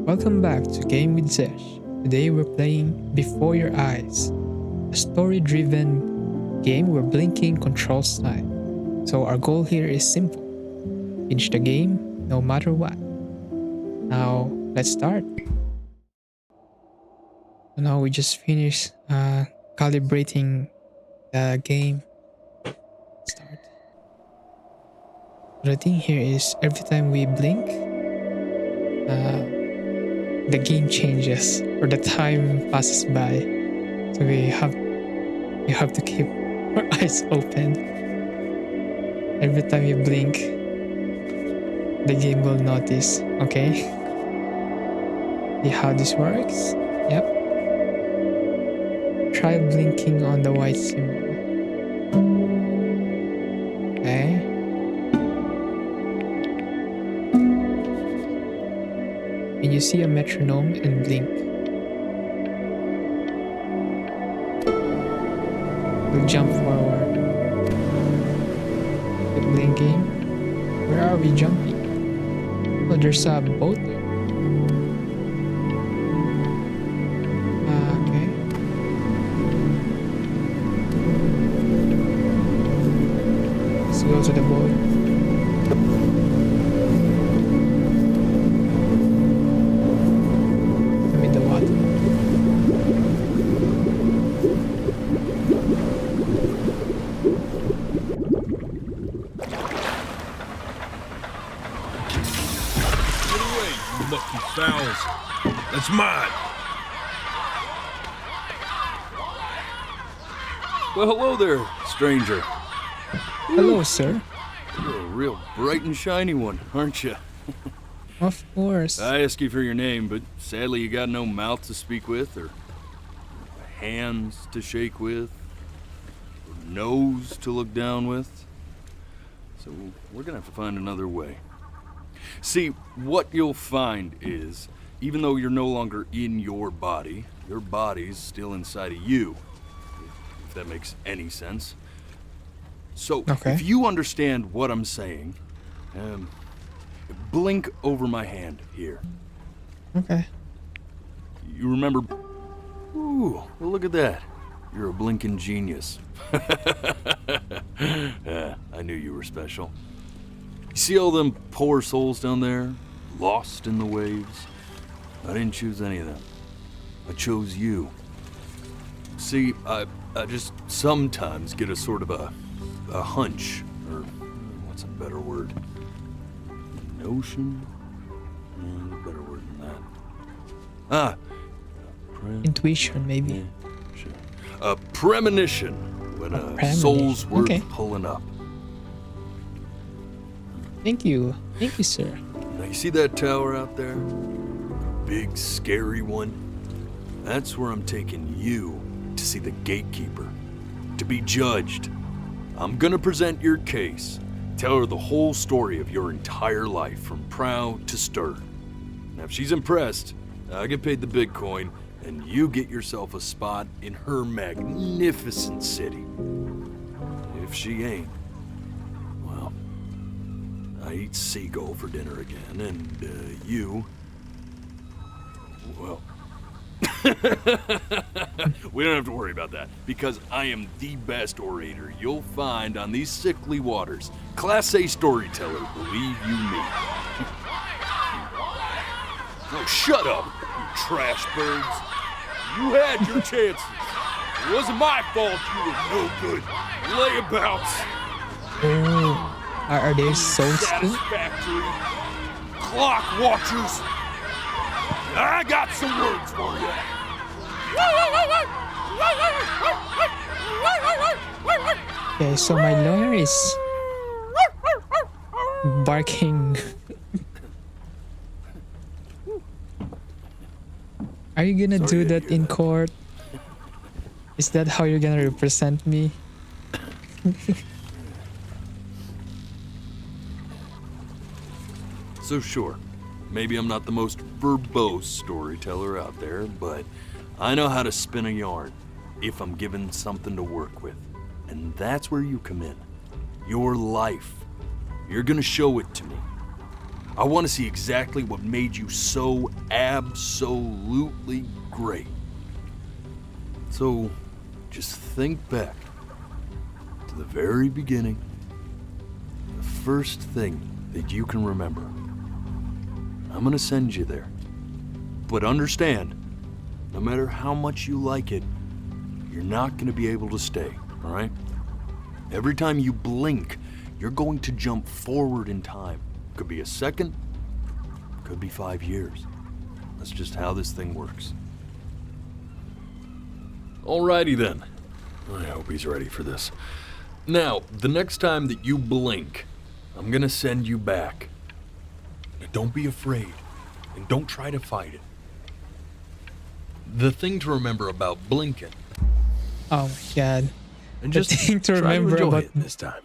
Welcome back to Game with Zesh. Today we're playing Before Your Eyes, a story-driven game where blinking controls time. So our goal here is simple. Finish the game no matter what. Now, let's start. So now we just finished calibrating the game. Start. The thing here is every time we blink, the game changes or the time passes by. So we have to keep our eyes open. Every time you blink, the game will notice. Okay. See how this works? Yep. Try blinking on the white symbol. Okay. And you see a metronome and blink. We'll jump forward. Keep blinking. Where are we jumping? Oh, there's a boat there. Okay. Let's go to the boat. I'm in the water. Get away, you lucky fowls. That's mine. Well, hello there, stranger. Hello, sir. You're a real bright and shiny one, aren't you? Of course. I asked you for your name, but sadly you got no mouth to speak with, or hands to shake with, or nose to look down with. So we're gonna have to find another way. See, what you'll find is, even though you're no longer in your body's still inside of you, if that makes any sense. So, Okay. if you understand what I'm saying, blink over my hand here. Okay. You remember? Ooh, well, look at that. You're a blinking genius. Yeah, I knew you were special. You see all them poor souls down there, lost in the waves? I didn't choose any of them. I chose you. See, I just sometimes get a sort of a hunch, or what's a better word? Notion? A better word than that. Intuition, maybe. Yeah, sure. A premonition when a premonition. soul's worth Okay. pulling up. Thank you. Thank you, sir. Now you see that tower out there? Big, scary one? That's where I'm taking you to see the gatekeeper, to be judged. I'm gonna present your case, tell her the whole story of your entire life from prow to stir. Now if she's impressed, I get paid the Bitcoin, and you get yourself a spot in her magnificent city. If she ain't, well, I eat seagull for dinner again, and you, well, we don't have to worry about that, because I am the best orator you'll find on these sickly waters. Class A storyteller, believe you me. Oh, shut up, you trash birds. You had your chances. It wasn't my fault you were no good. Layabouts. Oh, are they so still? Satisfactory. Clock watchers. I got some words for you. Okay, so my lawyer is barking. Are you gonna Sorry do to that hear in that. court? Is that how you're gonna represent me? So sure, maybe I'm not the most verbose storyteller out there, but I know how to spin a yarn if I'm given something to work with. And that's where you come in. Your life. You're gonna show it to me. I want to see exactly what made you so absolutely great. So, just think back to the very beginning, the first thing that you can remember. I'm gonna send you there. But understand, no matter how much you like it, you're not gonna be able to stay, all right? Every time you blink, you're going to jump forward in time. Could be a second, could be 5 years. That's just how this thing works. Alrighty then. I hope he's ready for this. Now, the next time that you blink, I'm gonna send you back. Now, don't be afraid, and don't try to fight it. The thing to remember about blinking, Oh my god. and The just thing to try remember to enjoy about- it this time.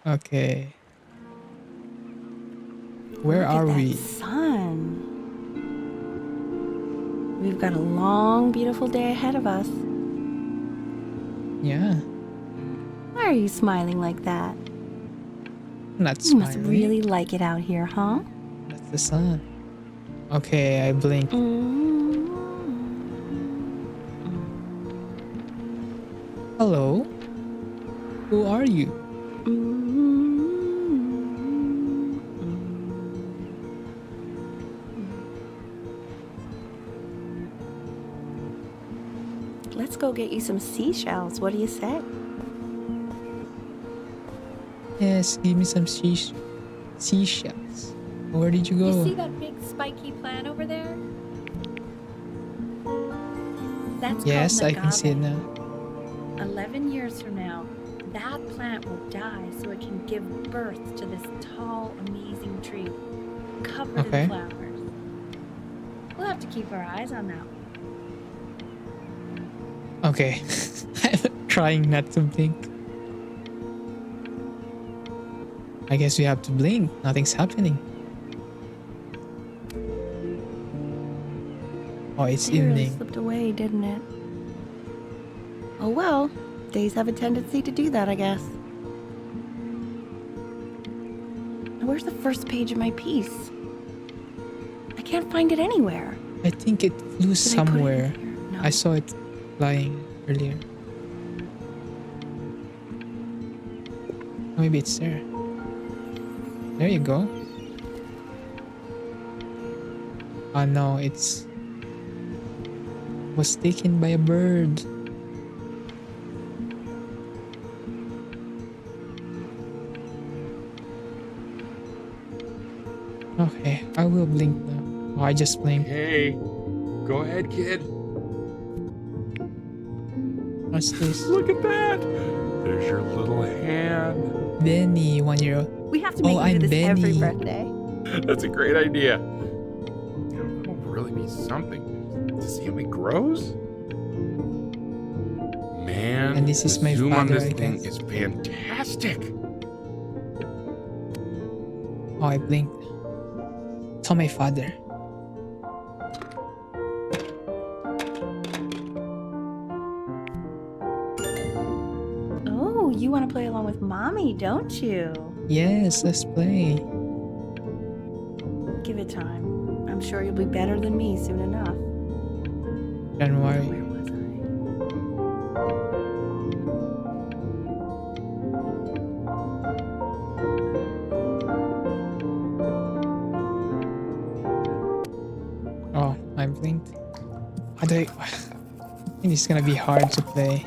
Okay. Where Look are at we? that sun. We've got a long, beautiful day ahead of us. Yeah. Why are you smiling like that? Not You must smiling. really like it out here, huh? That's the sun. Okay, I blinked. Mm. Hello? Who are you? Let's go get you some seashells. What do you say? Yes, give me some seashells. Where did you go? You see that big spiky plant over there? That's Yes, called I can see it agave. now. 11 years from now, that plant will die so it can give birth to this tall, amazing tree covered Okay. in flowers. We'll have to keep our eyes on that one. Okay. I'm trying not to blink. I guess we have to blink. Nothing's happening. Oh, it's It really evening. slipped away, didn't it? Oh well, days have a tendency to do that, I guess. Now, where's the first page of my piece? I can't find it anywhere. I think it flew Did I put it in somewhere. here? No. I saw it flying earlier. Maybe it's there. There you go. Oh no, it's was taken by a bird. Okay, I will blink now. Oh, I just blinked. Hey, go ahead, kid. What's this? Look at that. There's your little hand. Benny, 1 year old. We have to Oh, make you I'm do this every Benny. birthday. That's a great idea. It'll really be something to see how he grows. Man, And this is the my zoom on father, this I thing guess. is fantastic. Oh, I blinked. Saw my father. Oh, you want to play along with mommy, don't you? Yes, let's play. Give it time. I'm sure you'll be better than me soon enough. January. Where was I? Oh, I blinked. I think it's gonna be hard to play.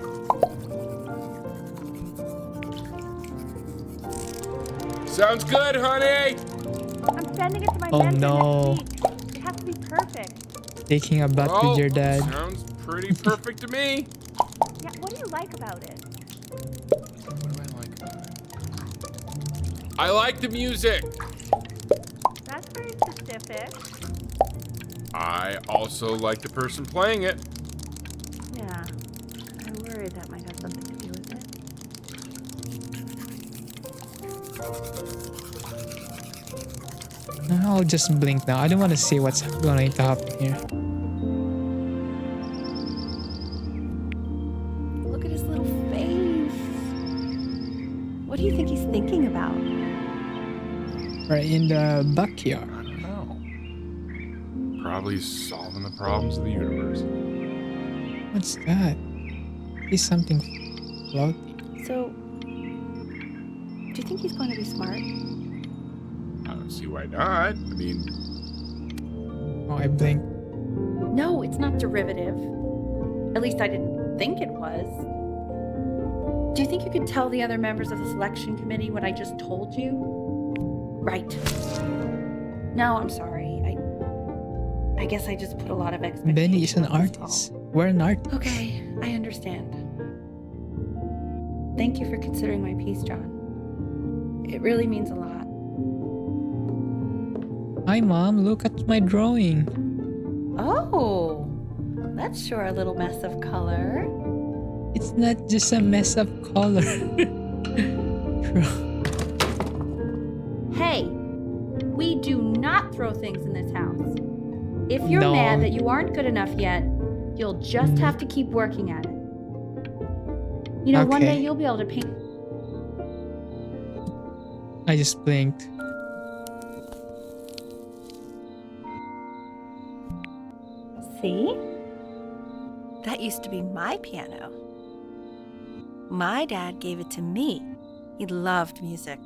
Sounds good, honey. I'm sending it to my Oh, mentor no. next week. It has to be perfect. Taking a bath Oh, with your dad. Sounds pretty perfect to me. Yeah, what do you like about it? What do I like about it? I like the music. That's very specific. I also like the person playing it. Yeah. I worried that might have something to do with it. I'll just blink now. I don't want to see what's going to happen here. Look at his little face. thinking about? Right in the I backyard. don't know. Probably solving the problems of the universe. What's that? Is something floating? So, do you think he's going to be smart? I don't see why not. I mean, Oh, I blinked. No, it's not derivative. At least I didn't think it was. Do you think you could tell the other members of the selection committee what I just told you? Right. No, I'm sorry. I guess I just put a lot of expectations. Benny is an on this artist. call. We're an artist. Okay, I understand. Thank you for considering my piece, John. It really means a lot. Hi, Mom. Look at my drawing. Oh, that's sure a little mess of color. It's not just a mess of color. True. Hey, we do not throw things in this house. If you're No. mad that you aren't good enough yet, you'll just have to keep working at it. You know, one day Okay. you'll be able to paint. I just blinked. See? That used to be my piano. My dad gave it to me. He loved music.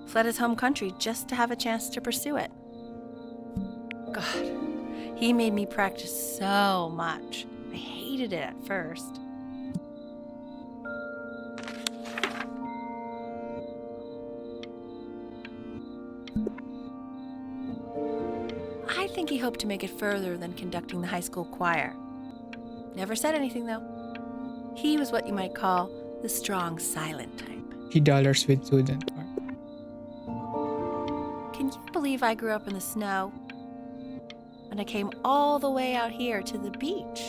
Fled his home country just to have a chance to pursue it. God, he made me practice so much. I hated it at first. I think he hoped to make it further than conducting the high school choir. Never said anything, though. He was what you might call the strong, silent type. $50 with student part. Can you believe I grew up in the snow? And I came all the way out here to the beach.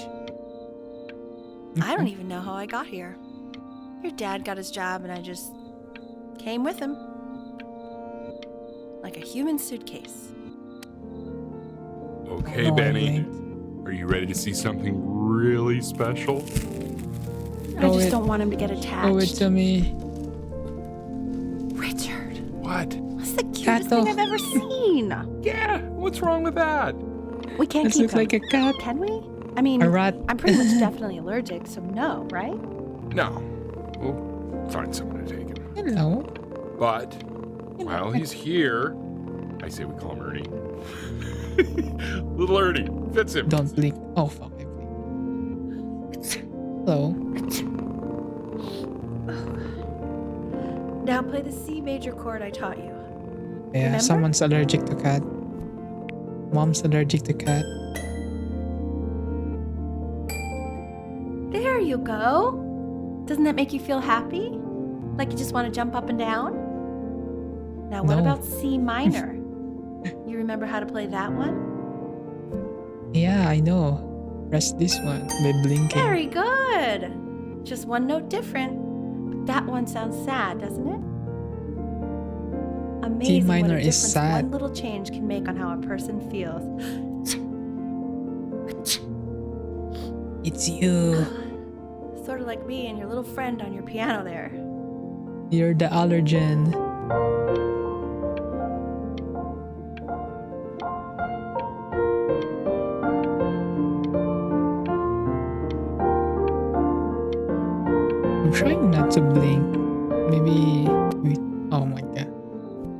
I don't even know how I got here. Your dad got his job and I just came with him. Like a human suitcase. okay, No, I Benny. blinked. Are you ready to see something really special? I Show just it. don't want him to get attached. Show it to me. Richard, What? that's the cutest Kato. thing I've ever seen. Yeah, what's wrong with that? We can't This keep looks him. like a cat. Can we? I mean, A rat. I'm pretty much definitely allergic, so no, right? No. We'll find someone to take him. Hello. But while he's here, I say we call him Ernie. Little Ernie. Fits him. Don't blink. Oh, fuck. I blinked. Hello. Now play the C major chord I taught you. Yeah, Remember? someone's allergic to cat. Mom's allergic to cat. There you go. Doesn't that make you feel happy? Like you just want to jump up and down? Now, what No. about C minor? You remember how to play that one? Yeah, I know. Press this one by blinking. Very good. Just one note different. But that one sounds sad, doesn't it? Amazing what minor a is difference sad. one little change can make on how a person feels. It's you. Sort of like me and your little friend on your piano there. You're the allergen. I'm trying not to blink. Maybe we. Oh my god.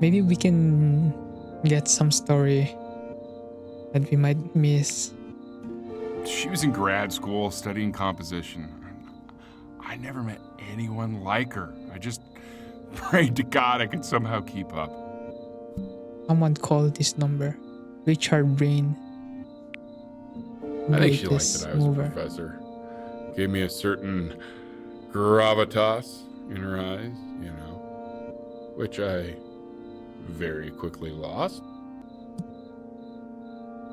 Maybe we can get some story that we might miss. She was in grad school studying composition. I never met anyone like her. I just prayed to God I could somehow keep up. Someone called this number. Richard Brain. I think she liked Greatest that I was a mover. professor. Gave me a certain gravitas in her eyes, you know, which I very quickly lost.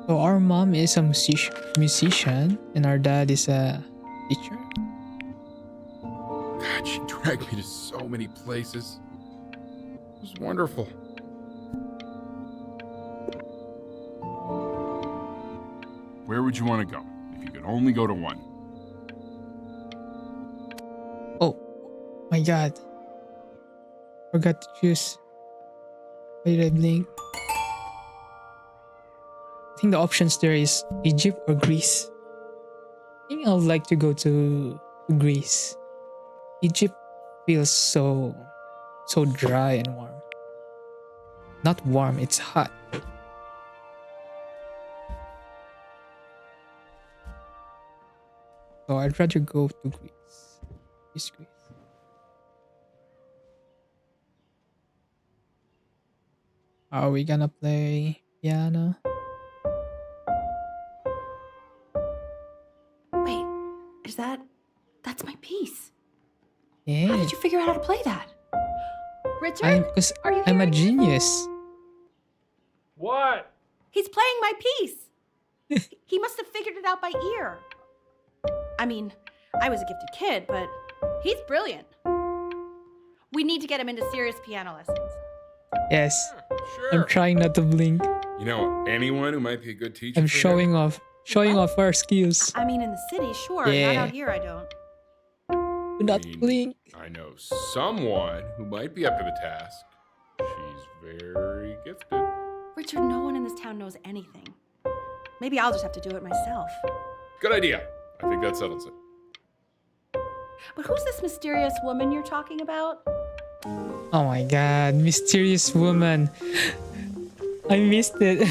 So our mom is a musician and our dad is a teacher. God, she dragged me to so many places. It was wonderful. Where would you want to go if you could only go to one? Oh my god. Forgot to choose. Why did I blink? I think the options there is Egypt or Greece. I think I would like to go to Greece. Egypt feels so dry and warm. Not warm, it's hot. So I'd rather go to Greece. Greece. Are we gonna play piano? Wait, that's my piece. Yeah. How did you figure out how to play that? Richard? Because Are you I'm a hearing me? genius. What? He's playing my piece. He must have figured it out by ear. I mean, I was a gifted kid, but he's brilliant. We need to get him into serious piano lessons. Yes. Sure. I'm trying not to blink. You know anyone who might be a good teacher? I'm for showing off our skills. I mean, in the city, sure. Yeah. Not out here, I don't. Do not mean, blink. I know someone who might be up to the task. She's very gifted. Richard, no one in this town knows anything. Maybe I'll just have to do it myself. Good idea. I think that settles it. But who's this mysterious woman you're talking about? Oh my god, mysterious woman. I missed it.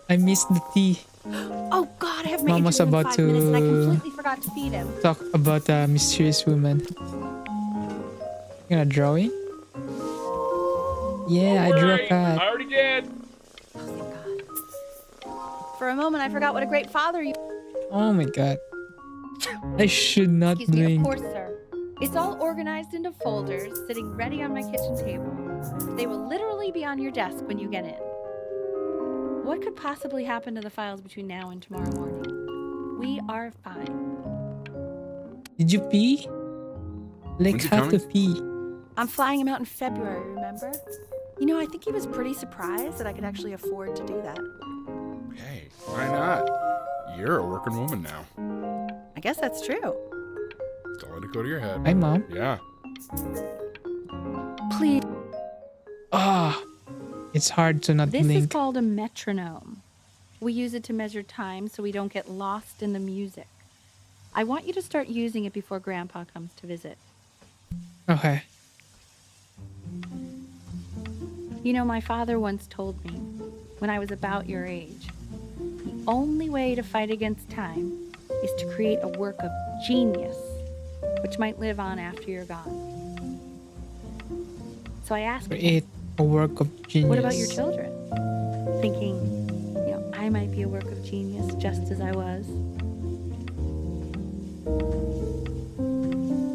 I missed the tea. Oh God, I have my Mom was interview in about 5 minutes and I to- completely forgot to feed him. Talk about a mysterious woman. You gonna drawing? Yeah, I drew a I cat. already did. Oh, thank God. For a moment, I forgot what a great father you. Oh my god. I should not Excuse me, of blink. course, sir. It's all organized into folders, sitting ready on my kitchen table. They will literally be on your desk when you get in. What could possibly happen to the files between now and tomorrow morning? We are fine. Did you pee? Like When's he have to coming? pee. I'm flying him out in February, remember? You know, I think he was pretty surprised that I could actually afford to do that. Hey, why not? You're a working woman now. I guess that's true. Don't let it go to your head. Hi mom. Yeah. Please. Ah, it's hard to not This is blink. called a metronome. We use it to measure time so we don't get lost in the music. I want you to start using it before Grandpa comes to visit. Okay. You know, my father once told me, when I was about your age, the only way to fight against time is to create a work of genius, which might live on after you're gone. So I asked him, Create a work of genius. what about your children? Thinking, you know, I might be a work of genius just as I was.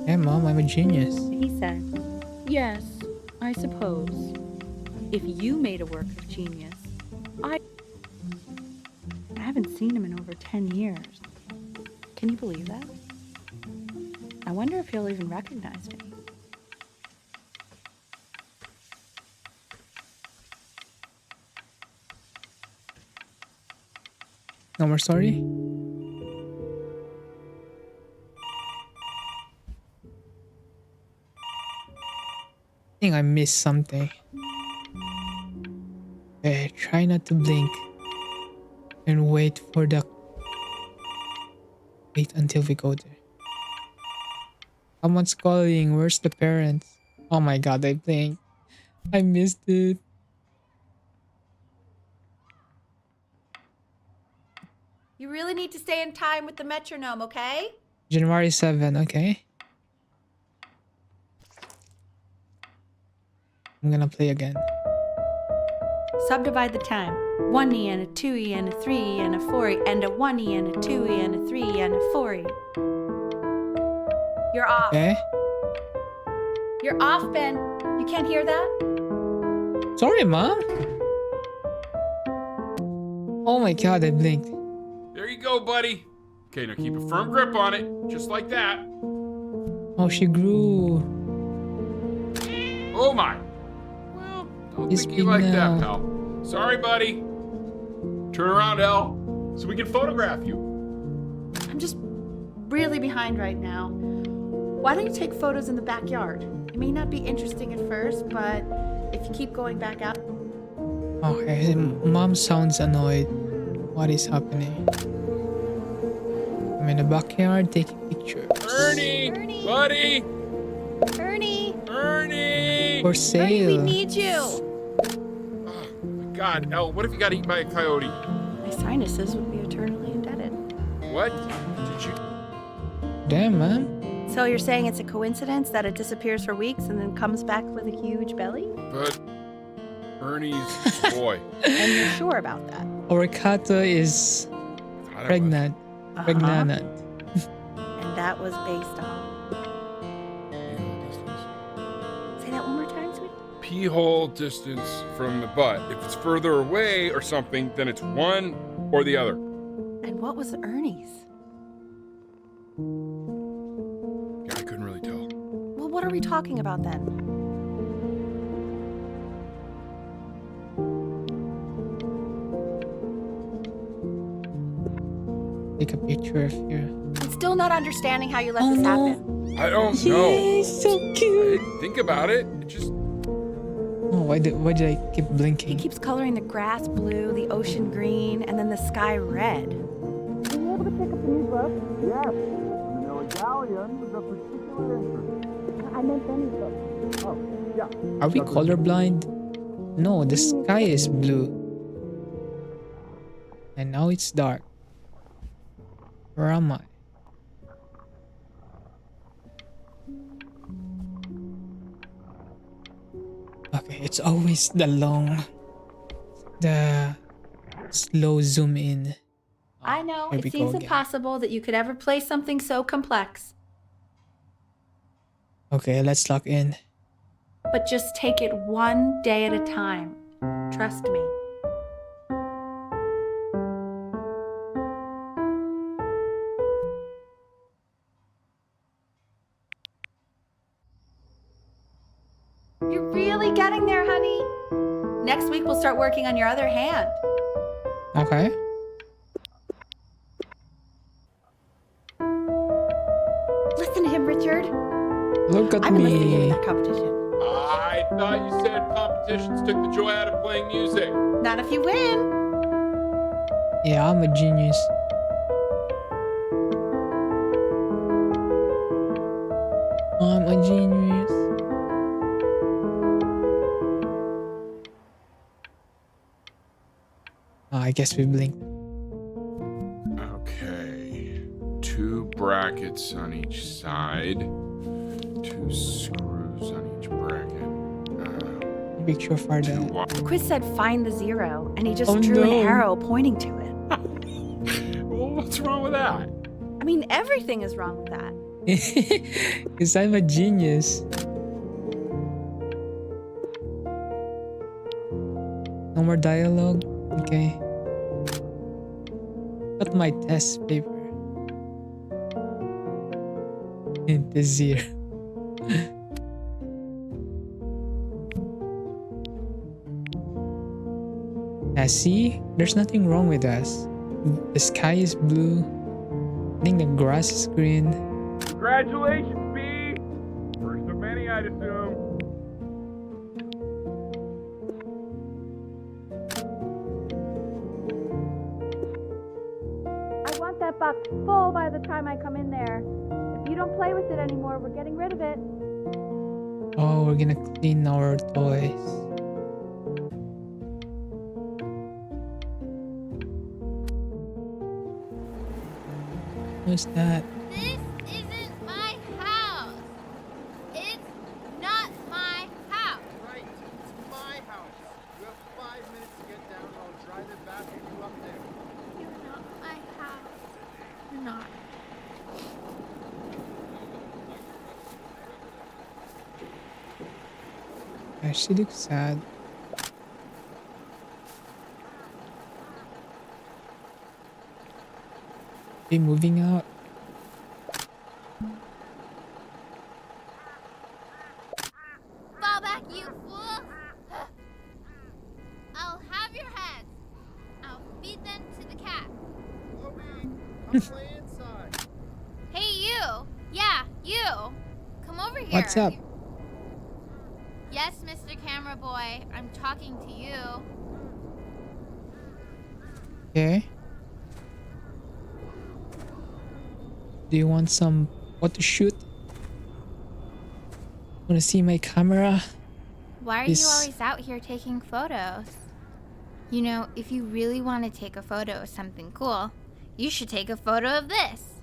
Yeah, mom, I'm a genius. He said, yes, I suppose. If you made a work of genius, I haven't seen him in over 10 years. Can you believe that? I wonder if he'll even recognize me. No more story? I think I missed something. Okay, try not to blink. And wait for the... Wait until we go there. Someone's calling. Where's the parents? Oh my god, I blinked. I missed it. You really need to stay in time with the metronome, okay? January 7, okay? I'm gonna play again. Subdivide the time. 1E and a 2E and a 3E and a 4E and a 1E and a 2E and a 3E and a 4E. You're off. Okay? You're off, Ben. You can't hear that? Sorry, mom. Oh my god, I blinked. There you go, buddy. Okay, now keep a firm grip on it, just like that. Oh, she grew. Oh my. Well, don't It's think you been, like that, pal. Sorry, buddy. Turn around, Elle, so we can photograph you. I'm just really behind right now. Why don't you take photos in the backyard? It may not be interesting at first, but if you keep going back out, Okay, mom sounds annoyed. What is happening? I'm in the backyard taking pictures. Ernie! Ernie! Buddy! Ernie, Ernie! For Ernie, we sale. need you. Oh, my God, Elle, what if you got eaten by a coyote? My sinuses would be eternally indebted. What? Did you? Damn, man. So you're saying it's a coincidence that it disappears for weeks and then comes back with a huge belly? But Ernie's boy. And you're sure about that? Oricata is Thought I pregnant. Uh-huh. Pregnant. And that was based on. was. Pee-hole distance. Say that one more time, sweetie. Pee-hole distance from the butt. If it's further away or something, then it's one or the other. And what was Ernie's? Yeah, I couldn't really tell. Well, what are we talking about then? Take a picture of you. I'm still not understanding how you let Oh, this no. happen. I don't know. Yay, so I cute. didn't think about it. It just. Oh, why did I keep He blinking? keeps coloring the grass blue, the ocean green, and then the sky red. Were you able to pick up the new book? Yes. The Manila Galleon was of particular interest. I meant Benny's book. Oh, yeah. Are we colorblind? No, the sky is blue. And now it's dark. Where am I? Okay, it's always the slow zoom in. I know, Here we it go seems again. impossible that you could ever play something so complex. Okay, let's lock in. But just take it one day at a time. Trust me. You're really getting there, honey. Next week we'll start working on your other hand. Okay. Listen to him, Richard. Look at I'm enlisting into me. that competition. I thought you said competitions took the joy out of playing music. Not if you win. Yeah, I'm a genius. I'm a genius. Oh, I guess we blinked. Okay. 2 brackets on each side. 2 screws on each bracket. Big sure far 2 down. The quiz said find the zero, and he just Oh, drew no. an arrow pointing to it. Well, what's wrong with that? I mean, everything is wrong with that. Because I'm a genius. No more dialogue? Okay. Got my test paper. The zero. Now see? There's nothing wrong with us. The sky is blue. I think the grass is green. Congratulations, B! First of many, I'd assume. I want that box full by the time I come in there. If you don't play with it anymore, we're getting rid of it. Oh, we're gonna clean our toys. What's that? This isn't my house. It's not my house. Right, it's my house. You have 5 minutes to get down. I'll drive it back and you up there. You're not my house. You're not. She looks sad. Be moving out. Fall back, you fool. I'll have your heads. I'll feed them to the cat. Obi, come play inside. Hey, you. Yeah, you. Come over here. What's up? Yes, Mr. Camera Boy, I'm talking to you. Okay. Do you want some photo shoot? Wanna see my camera? Why are This- you always out here taking photos? You know, if you really want to take a photo of something cool, you should take a photo of this.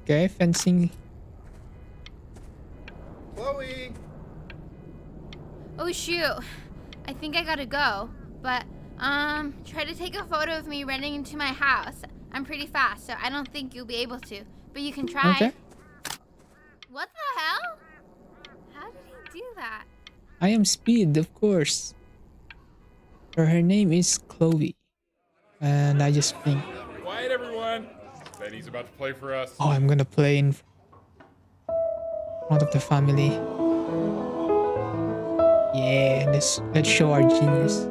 Okay, fencing. Chloe! Oh shoot, I think I gotta go. But, try to take a photo of me running into my house. I'm pretty fast, so I don't think you'll be able to. But you can try. Okay. What the hell? How did he do that? I am Speed, of course. Her name is Chloe. And I just think, Quiet, everyone. Benny's about to play for us. oh, I'm gonna play in front of the family. Yeah, let's show our genius.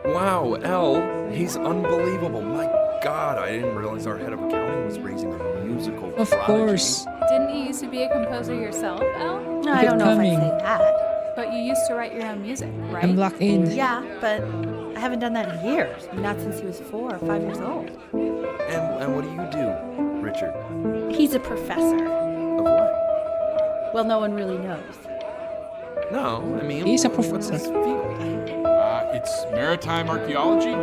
Wow, Elle, he's unbelievable. My God, I didn't realize our head of accounting was raising a musical Of prodigy. course. Didn't you used to be a composer yourself, Elle? No, I don't know if I'd Becoming. say that. But you used to write your own music, right? I'm locked in. Yeah, but I haven't done that in years. Not since he was 4 or 5 years old. And what do you do, Richard? He's a professor. Of what? Well, no one really knows. No, I mean, He's a what's professor. his field? It's maritime archaeology.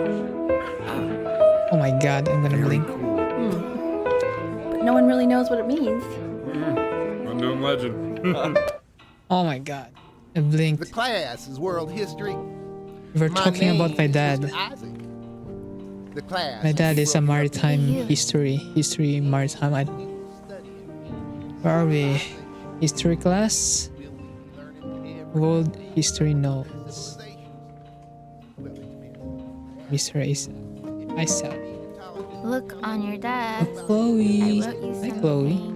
Oh my god, I'm gonna Very blink. cool. But no one really knows what it means. Unknown legend. Oh my god. I The blinked. class is world history. We were My talking about my name is dad. Mr. Isaac. The class My dad is a broken up maritime You. history maritime. Where are we? History class? World history notes. Mr. Isaac. Look on your desk. Oh, Chloe. I wrote you Hi, something. Chloe.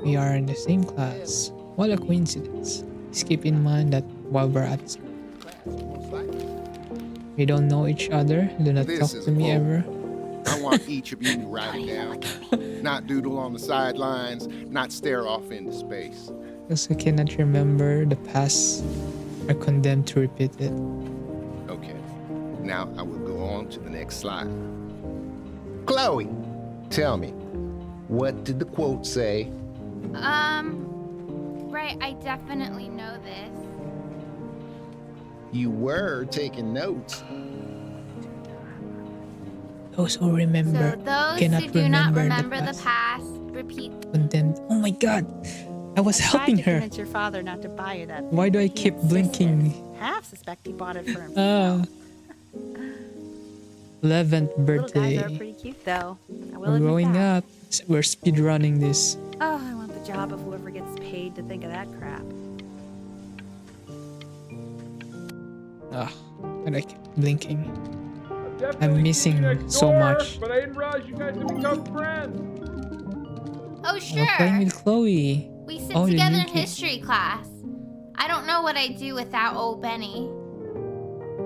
We are in the same class. What a coincidence. Please keep in mind that while we're at school, we don't know each other. Do not This talk is to a me quote. ever. I want each of you to write it down. Not doodle on the sidelines, not stare off into space. Those who cannot remember the past are condemned to repeat it. Okay. Now I will go on to the next slide. Chloe, tell me, what did the quote say? Right, I definitely know this. You were taking notes. Those who remember So those cannot who do not remember remember the past, repeat. condemned. Oh my god. I was Tried helping to her. convince your father not to buy you that. Why do I He keep insisted. blinking? Half suspect he bought it for himself. 11th Little guys are birthday. pretty cute, though. I will We're admit growing that. up. We're speed running this. Oh, I want the job of whoever gets paid to think of that crap. Ah, and I keep blinking. I'm missing so much. But I didn't realize you guys had become friends. Oh, I'm sure. playing with Chloe. We sit Oh, you together in need to- history class. I don't know what I'd do without old Benny.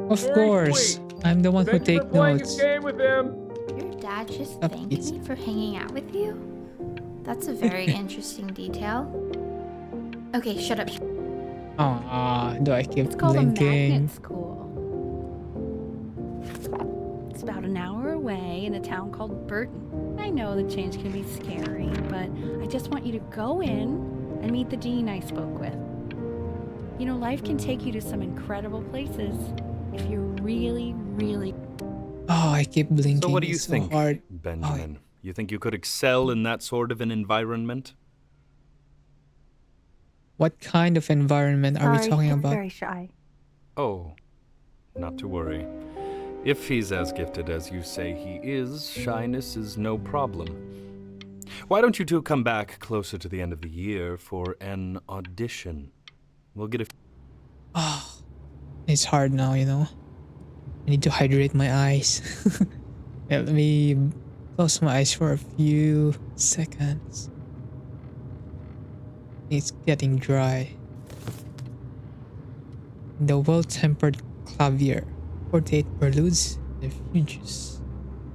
Of Very course. sweet. I'm the one who Thank you take for playing notes. this game with him. Your dad just Stop thanked it. me for hanging out with you? That's a very interesting detail. Okay, shut up. Ah, do I keep It's called a blinking? magnet school. It's about an hour away in a town called Burton. I know the change can be scary, but I just want you to go in and meet the dean I spoke with. You know, life can take you to some incredible places if you're really, really. Oh, I keep blinking. So what do you It's so think, hard. Benjamin? You think you could excel in that sort of an environment? What kind of environment are we Sorry, talking he's about? very shy. Oh, not to worry. If he's as gifted as you say he is, shyness is no problem. Why don't you two come back closer to the end of the year for an audition? We'll get a... Oh, it's hard now, you know. I need to hydrate my eyes. Yeah, let me close my eyes for a few seconds. It's getting dry. The well-tempered clavier, 48 preludes and fugues.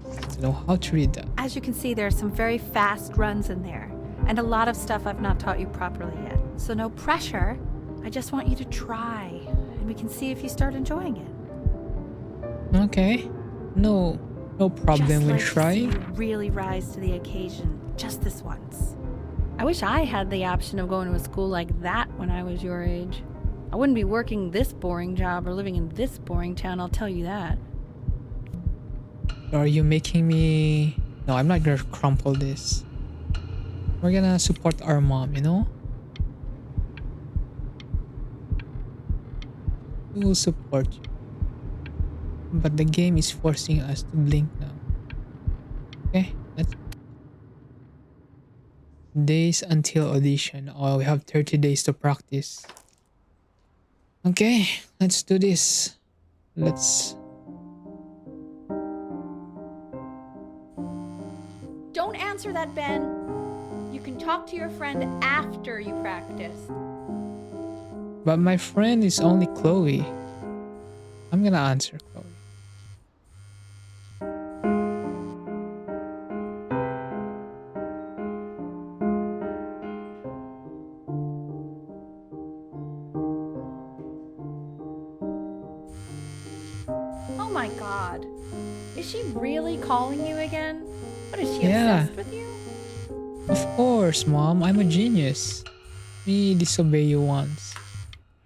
I don't know how to read that. As you can see, there are some very fast runs in there. And a lot of stuff I've not taught you properly yet. So no pressure. I just want you to try. And we can see if you start enjoying it. Okay. No problem Just with like to see trying. you really rise to the occasion. Just this once. I wish I had the option of going to a school like that when I was your age. I wouldn't be working this boring job or living in this boring town, I'll tell you that. Are you making me... No, I'm not gonna crumple this. We're gonna support our mom, you know? We will support you. But the game is forcing us to blink now. Okay, let's... Days until audition. Oh, we have 30 days to practice. Okay, let's do this. Let's... Don't answer that, Ben. You can talk to your friend after you practice. But my friend is only Chloe. I'm gonna answer Chloe. Oh my god. Is she really calling you again? What is she Yeah. obsessed with you? Of course, Mom. I'm a genius. Me disobey you once.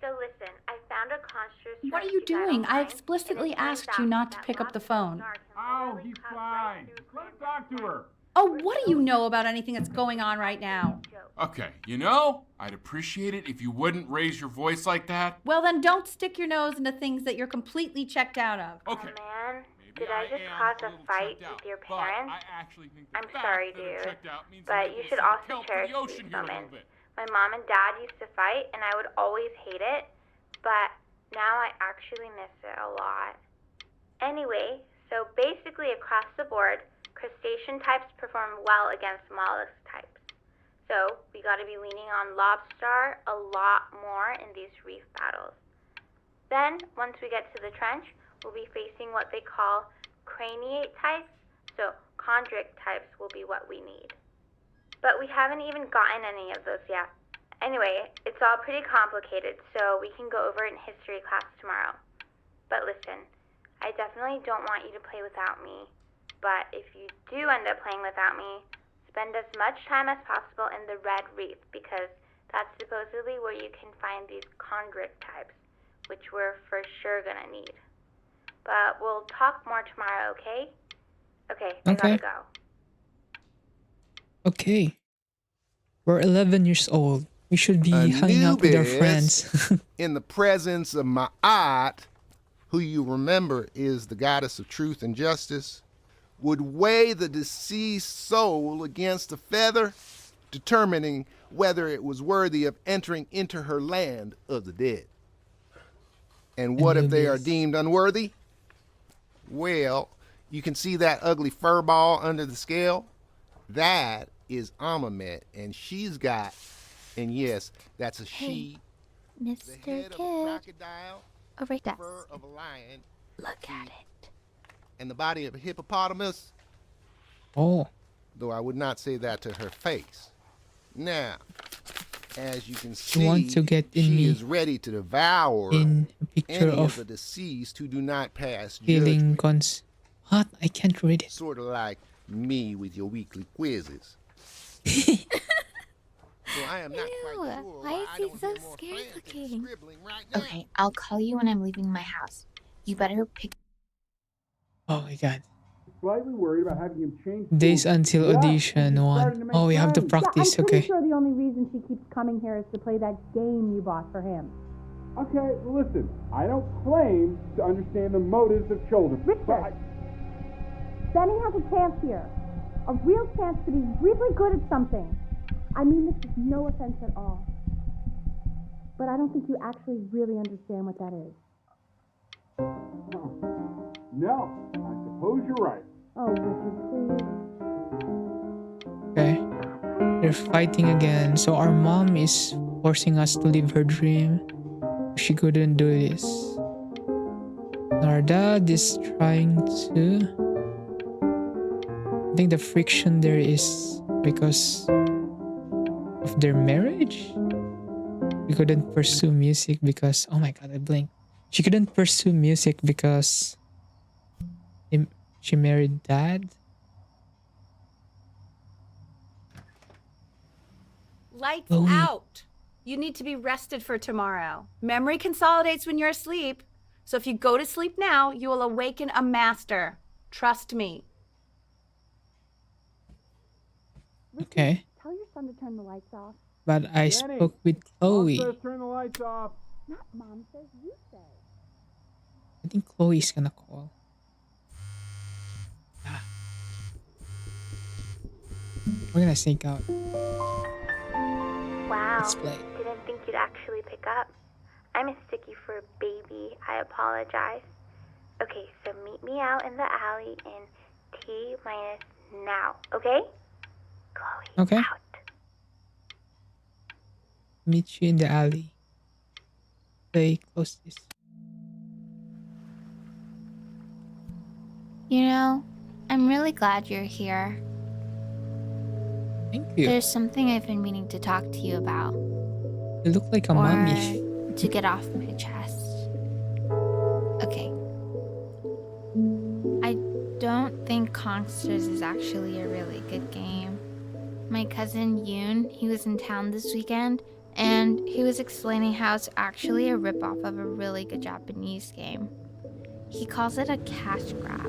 So listen, I found a construct. What are you doing? I explicitly asked you not to pick up the phone. Oh, he's fine. Let him talk to her. Oh, what do you know about anything that's going on right now? Okay, you know, I'd appreciate it if you wouldn't raise your voice like that. Well, then don't stick your nose into things that you're completely checked out of. Okay. Oh man, Maybe did I just am cause little a fight checked out, with your but parents? I actually think the I'm fact sorry, that I'm dude, checked out means I'm but able you to should see the also kelp of cherish the ocean these here a little moments. bit. My mom and dad used to fight, and I would always hate it, but now I actually miss it a lot. Anyway, so basically across the board, crustacean types perform well against mollusk types. So we got to be leaning on lobster a lot more in these reef battles. Then, once we get to the trench, we'll be facing what they call craniate types, so chondric types will be what we need. But we haven't even gotten any of those yet. Anyway, it's all pretty complicated, so we can go over it in history class tomorrow. But listen, I definitely don't want you to play without me. But if you do end up playing without me, spend as much time as possible in the red reef, because that's supposedly where you can find these chondric types, which we're for sure gonna need. But we'll talk more tomorrow, okay? Okay, I Okay. gotta go. Okay. We're 11 years old. We should be hanging out with our Anubis, friends. in the presence of Ma'at, who you remember is the goddess of truth and justice, would weigh the deceased soul against a feather, determining whether it was worthy of entering into her land of the dead. And what if they are Anubis. deemed unworthy? Well, you can see that ugly fur ball under the scale? That is Amamet, and she's got, and yes, that's a she, the Mr. head of a Kid. crocodile, Over there. fur of a lion, Look at it. and the body of a hippopotamus, Oh, though I would not say that to her face. Now, as you can see, you want to get in she me is ready to devour in a picture any of of the deceased who do not pass feeling judgment, cons. What? I can't read it. sort of like me with your weekly quizzes. So I am not quite Ew, sure why is I he don't so hear more scary frantic looking? scribbling right now. Okay, I'll call you when I'm leaving my house. You better pick. Oh my god. Slightly worried about having him change. Days schools. until Yeah, audition he's starting to one. make Oh, we have to friends. practice. I'm pretty Okay. sure the only reason she keeps coming here is to play that game you bought for him. Okay, well, listen. I don't claim to understand the motives of children. Richard. but I- Benny has a chance here. A real chance to be really good at something. I mean this is no offense at all. But I don't think you actually really understand what that is. No, I suppose you're right. Oh, Richard, please. Okay. They're fighting again. So our mom is forcing us to live her dream. She couldn't do this. Our dad is trying to. I think the friction there is because of their marriage. She couldn't pursue music because, oh my god, I blinked. She couldn't pursue music because she married dad. Lights Chloe. out. You need to be rested for tomorrow. Memory consolidates when you're asleep. So if you go to sleep now, you will awaken a master. Trust me. Okay, Tell your son to turn the lights off. but I Danny, spoke with Mom Chloe. says turn the lights off. Not mom says, you say. I think Chloe's gonna call. Ah. We're gonna sneak out. Wow. Let's play. Didn't think you'd actually pick up. I'm a sticky for a baby. I apologize. Okay, so meet me out in the alley in T minus now, okay? Chloe, Okay. out. Meet you in the alley. Play close this. You know, I'm really glad you're here. Thank you. There's something I've been meaning to talk to you about. You look like a or mommy. to get off my chest. Okay. I don't think Kongsters is actually a really good game. My cousin Yoon, he was in town this weekend, and he was explaining how it's actually a ripoff of a really good Japanese game. He calls it a cash grab.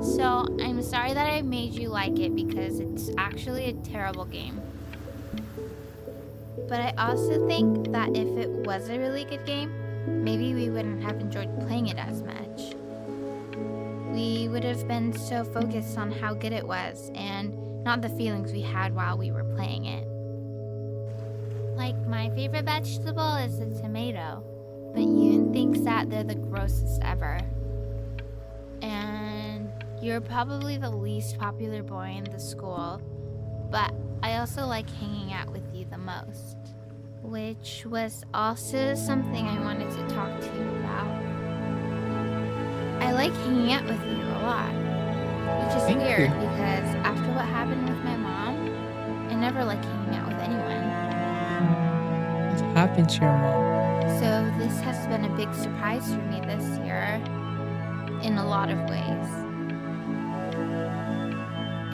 So I'm sorry that I made you like it because it's actually a terrible game. But I also think that if it was a really good game, maybe we wouldn't have enjoyed playing it as much. We would have been so focused on how good it was and not the feelings we had while we were playing it. Like, my favorite vegetable is the tomato, but Yoon thinks that they're the grossest ever. And you're probably the least popular boy in the school, but I also like hanging out with you the most. Which was also something I wanted to talk to you about. I like hanging out with you a lot, which is Thank weird you. because after what happened with my mom, I never like hanging out with anyone. What happened to your mom? So this has been a big surprise for me this year, in a lot of ways.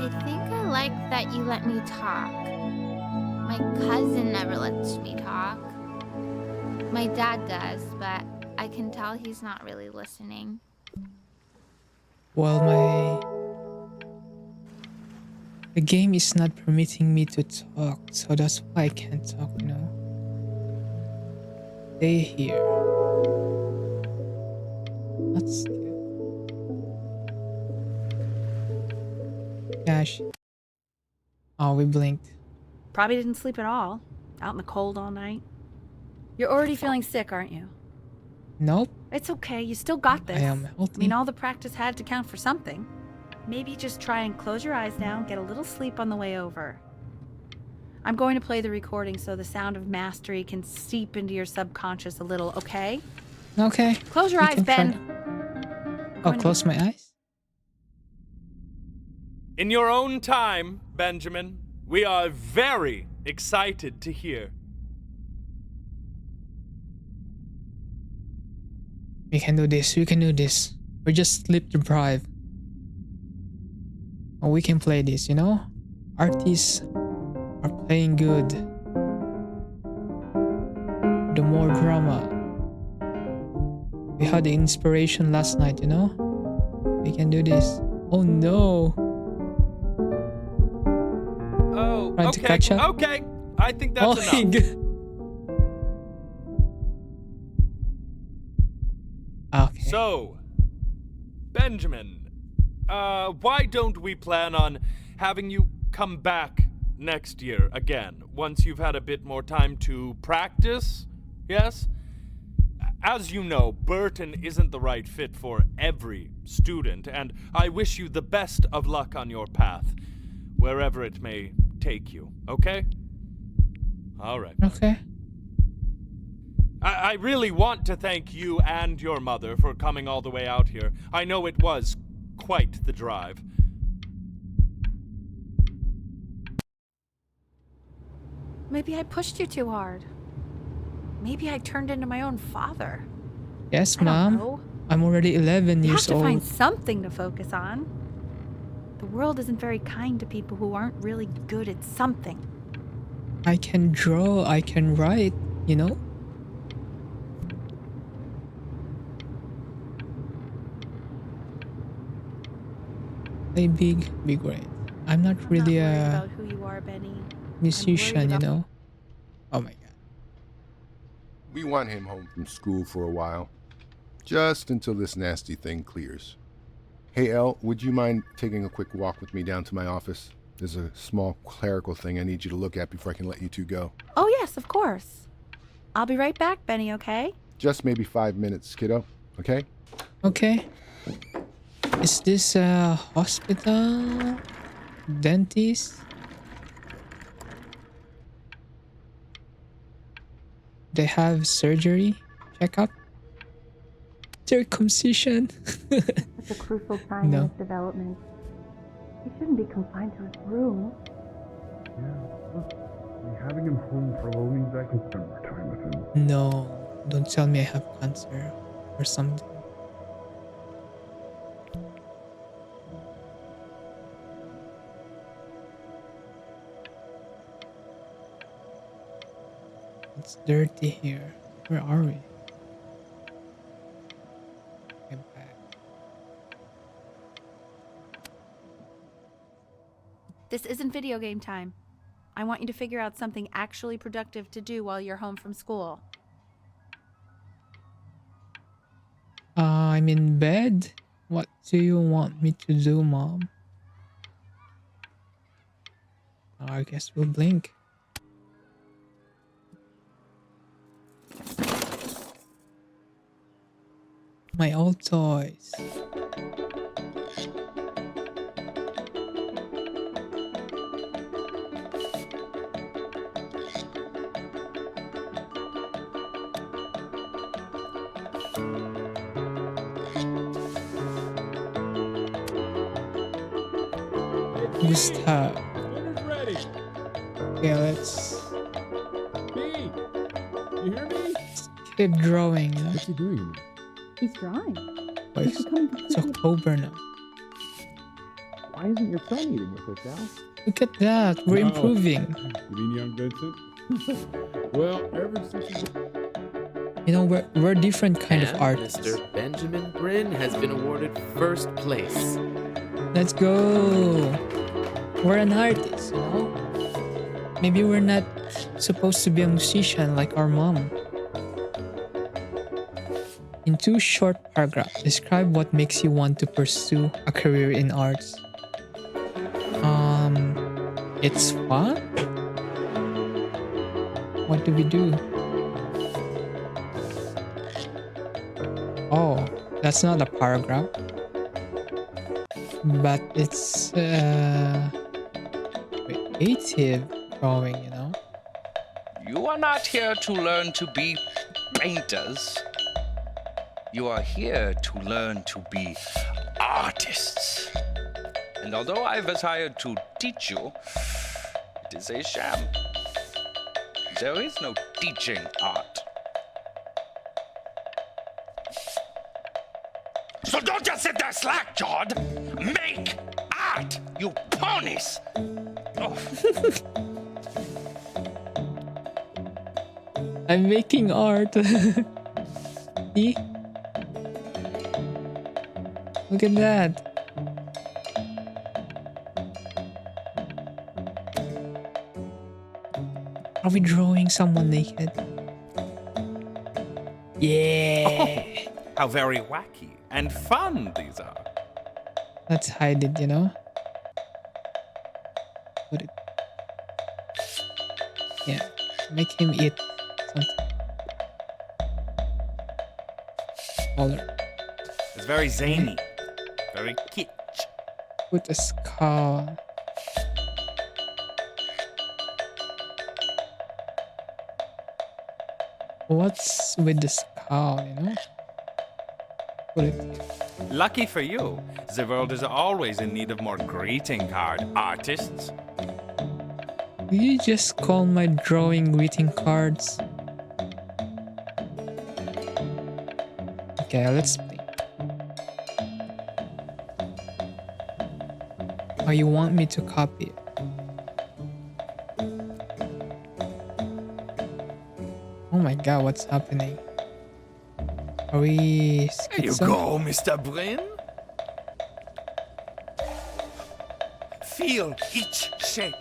I think I like that you let me talk. My cousin never lets me talk. My dad does, but I can tell he's not really listening. Well, the game is not permitting me to talk, so that's why I can't talk, you know. Stay here. That's good. Gosh. Oh, we blinked. Probably didn't sleep at all. Out in the cold all night. You're already feeling sick, aren't you? Nope. It's okay. You still got this. I am I healthy. mean, all the practice had to count for something. Maybe just try and close your eyes now, get a little sleep on the way over. I'm going to play the recording so the sound of mastery can seep into your subconscious a little, okay? Okay. Close your we eyes, can try. Ben. Oh, close my eyes? In your own time, Benjamin, we are very excited to hear. We can do this. We can do this. We're just sleep deprived. Oh, we can play this, you know? Artists are playing good. The more drama. We had the inspiration last night, you know? We can do this. Oh no! Oh, Trying to okay, catch up? okay. I think that's Oh enough. my god. Okay. So, Benjamin, why don't we plan on having you come back next year again, once you've had a bit more time to practice? Yes? As you know, Burton isn't the right fit for every student, and I wish you the best of luck on your path, wherever it may take you, okay? All right. Okay. I really want to thank you and your mother for coming all the way out here. I know it was quite the drive. Maybe I pushed you too hard. Maybe I turned into my own father. Yes, I don't Mom. know. I'm already 11 You have years to find old. something to focus on. The world isn't very kind to people who aren't really good at something. I can draw, I can write, you know? Play big, be great. I'm not really I'm not worried a about who you are, Benny. musician, you about- know? Oh my god. We want him home from school for a while. Just until this nasty thing clears. Hey, Elle, would you mind taking a quick walk with me down to my office? There's a small clerical thing I need you to look at before I can let you two go. Oh, yes, of course. I'll be right back, Benny, okay? Just maybe 5 minutes, kiddo. Okay? Okay. Is this a hospital? Dentist? They have surgery? Checkup? Circumcision? It's a crucial time No. in his development. He shouldn't be confined to his room. Having him home for a while means I can spend more time with him. No. Don't tell me I have cancer or something. It's dirty here. Where are we? Get back. This isn't video game time. I want you to figure out something actually productive to do while you're home from school. I'm in bed. What do you want me to do, Mom? I guess we'll blink. My old toys. Gustav. Dinner's ready. Okay, let's B, you hear me? keep drawing. You know? What's he doing? He's drawing. Oh, it's October now. Why isn't your son eating with us, Al? Look at that. We're No. improving. You mean young Vincent? Well, ever since You know, we're different kind of And artists. Mr. Benjamin Bryn has been awarded first place. Let's go. We're an artist, you know? Maybe we're not supposed to be a musician like our mom. In 2 short paragraphs, describe what makes you want to pursue a career in arts. It's fun? What do we do? Oh, that's not a paragraph. But it's creative drawing, you know? You are not here to learn to be painters. You are here to learn to be artists. And although I was hired to teach you, it is a sham. There is no teaching art. So don't just sit there slack-jawed. Make art, you ponies! Oh. I'm making art. See? Look at that. Are we drawing someone naked? Yeah. How very wacky and fun these are. Let's hide it, you know? Put it. Yeah. Make him eat something. Color. It's very zany, very kitsch. Put a skull. What's with the skull, you know? Put it. Lucky for you, the world is always in need of more greeting card artists. Will you just call my drawing greeting cards? Okay, let's play. Oh, you want me to copy it? Oh my god, what's happening? Are we There you go, Mr. Brin. Feel each shape.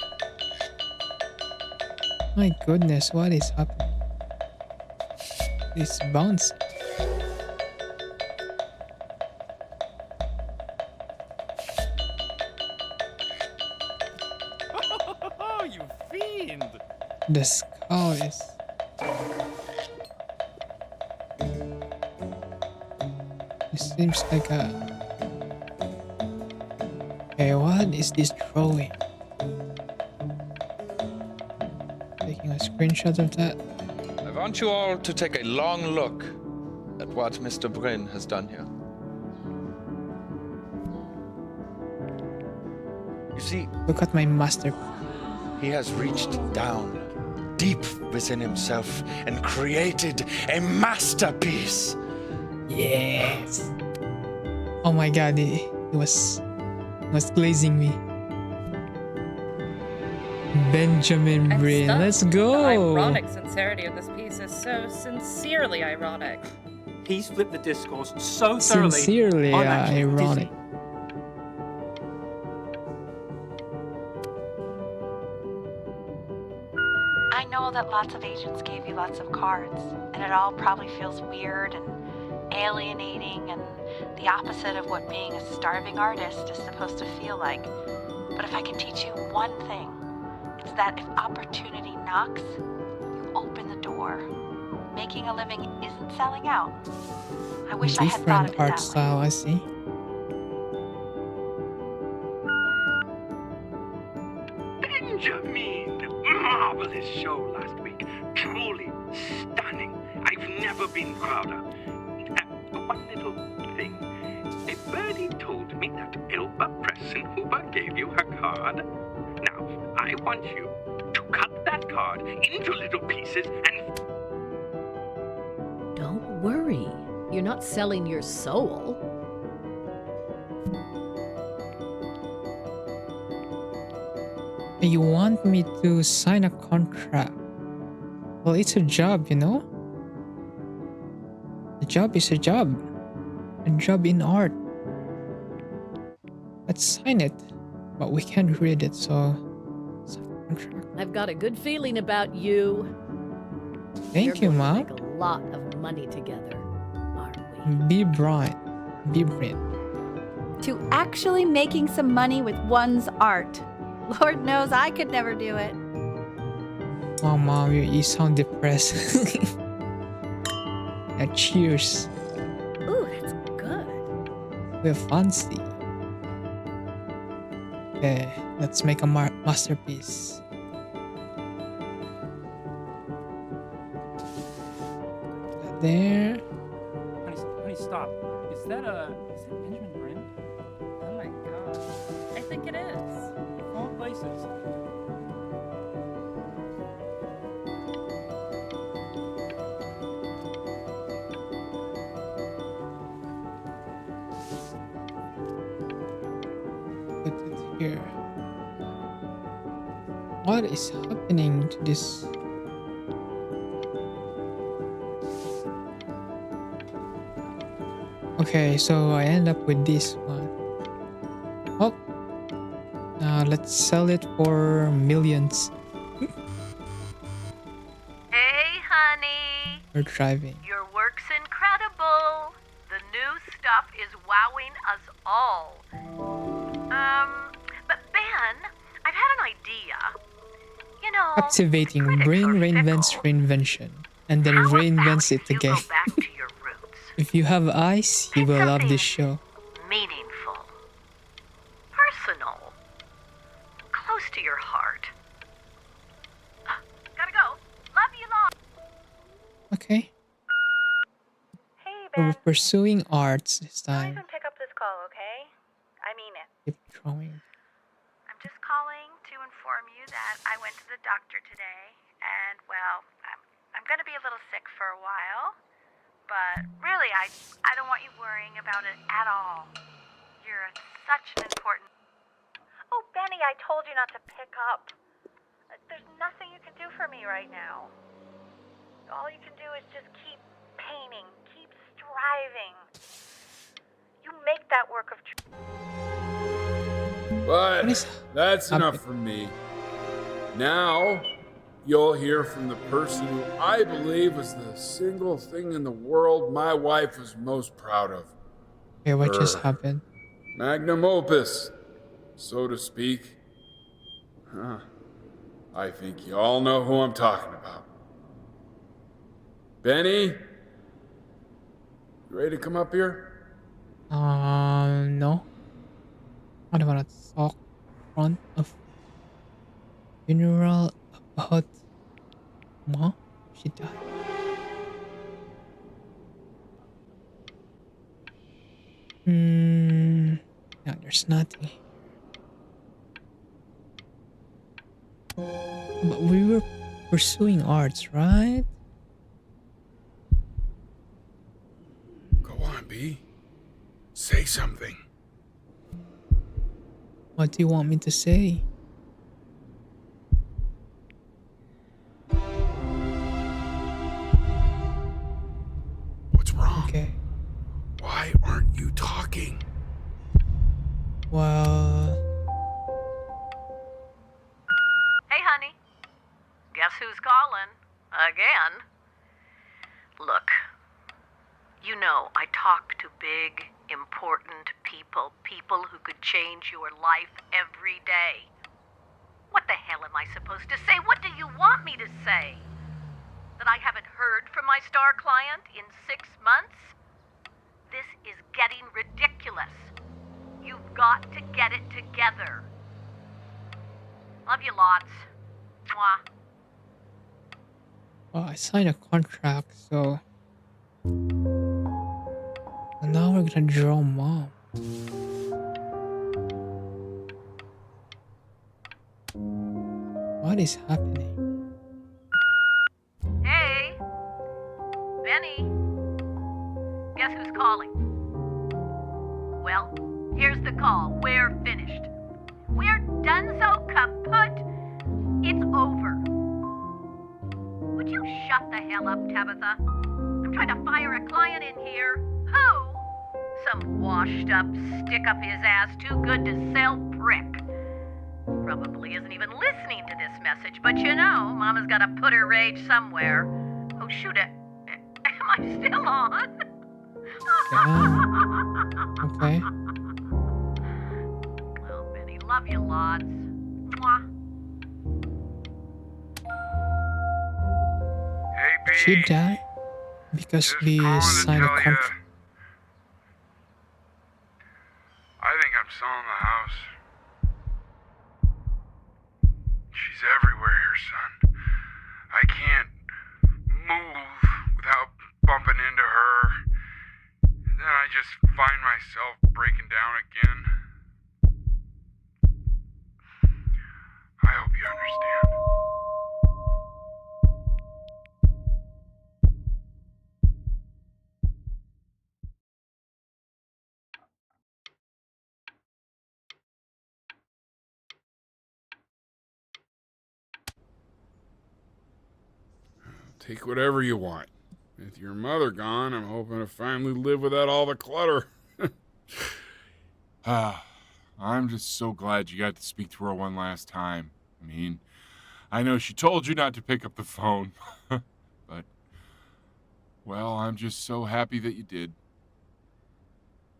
My goodness, what is happening? It's bouncing. Oh, you fiend! The skull is... It seems like a... Okay, what is this drawing? Taking a screenshot of that. I want you all to take a long look at what Mr. Brin has done here. You see, Look at my master. he has reached down deep within himself and created a masterpiece. Yes. Oh my god, it was glazing me. Benjamin I'm Brin, stunned. let's The go. ironic sincerity of this piece is so sincerely ironic. He's flipped the discourse so thoroughly. Sincerely I'm actually ironic. dizzy. I know that lots of agents gave you lots of cards, and it all probably feels weird and alienating and the opposite of what being a starving artist is supposed to feel like. But if I can teach you one thing, it's that if opportunity knocks, you open the door. Making a living isn't selling out. I wish I had thought of Different it art that way. style, I see. Benjamin! Marvelous show last week. Truly stunning. I've never been prouder. One little thing. A birdie told me that Elba Pressenhuber gave you her card. Now, I want you to cut that card into little pieces and... Don't worry. You're not selling your soul. You want me to sign a contract? Well, it's a job, you know? A job is a job. A job in art. Let's sign it. But we can't read it, so... sign a contract. I've got a good feeling about you. Thank you, We're Mom. going to make a lot of money together. Be bright. Be bright. To actually making some money with one's art. Lord knows I could never do it. Oh, Mom, you sound depressed. Yeah, cheers. Ooh, that's good. We're fancy. Okay, let's make a masterpiece. There. Honey, stop. Is that Benjamin Brin? Oh my god. I think it is. All places. Put it here. What is happening to this? Okay, so I end up with this one. Oh, now let's sell it for millions. Hey, honey. We're driving. Your work's incredible. The new stuff is wowing us all. But Ben, I've had an idea. You know, Activating brain reinvents reinvention, and then reinvents it again. back to your roots. If you have eyes, you will love this show. Meaningful. Personal. Close to your heart. Gotta go. Love you lot. Okay. Hey, We're pursuing arts this Don't time. even pick up this call, okay? I mean it. Keep drawing. I'm just calling to inform you that I went to the for a while. But really, I don't want you worrying about it at all. You're such an important... Oh, Benny, I told you not to pick up. There's nothing you can do for me right now. All you can do is just keep painting, keep striving. You make that work of truth. But that's enough from me. Now, you'll hear from the person who I believe was the single thing in the world my wife was most proud of. Okay, what just happened? Magnum opus, so to speak. Huh. I think you all know who I'm talking about. Benny? You ready to come up here? No. I don't want to talk in front of funeral about Mom. She died. No, there's nothing. But we were pursuing arts, right? Go on, B. Say something. What do you want me to say? What's wrong? Okay. Why aren't you talking? Well... Hey, honey. Guess who's calling? Again. Look, you know I talk to big, important people. People who could change your life every day. What the hell am I supposed to say? What do you want me to say? That I haven't heard from my star client in 6 months? This is getting ridiculous. You've got to get it together. Love you lots. Mwah. Well, I signed a contract, so... And now we're gonna draw Mom. What is happening? Hey, Benny. Guess who's calling? Well, here's the call. We're finished. We're donezo kaput. It's over. Would you shut the hell up, Tabitha? I'm trying to fire a client in here. Who? Some washed up, stick up his ass, too good to sell prick. Probably isn't even listening to this message, but you know, Mama's gotta put her rage somewhere. Oh, shoot it. Am I still on? Yeah. Okay. Well, Benny, love you lots. Mwah. She died because we signed a contract. I think I'm selling the house. She's everywhere here, son. I can't move without bumping into her. And then I just find myself breaking down again. I hope you understand. Take whatever you want. With your mother gone, I'm hoping to finally live without all the clutter. I'm just so glad you got to speak to her one last time. I mean, I know she told you not to pick up the phone, but, well, I'm just so happy that you did.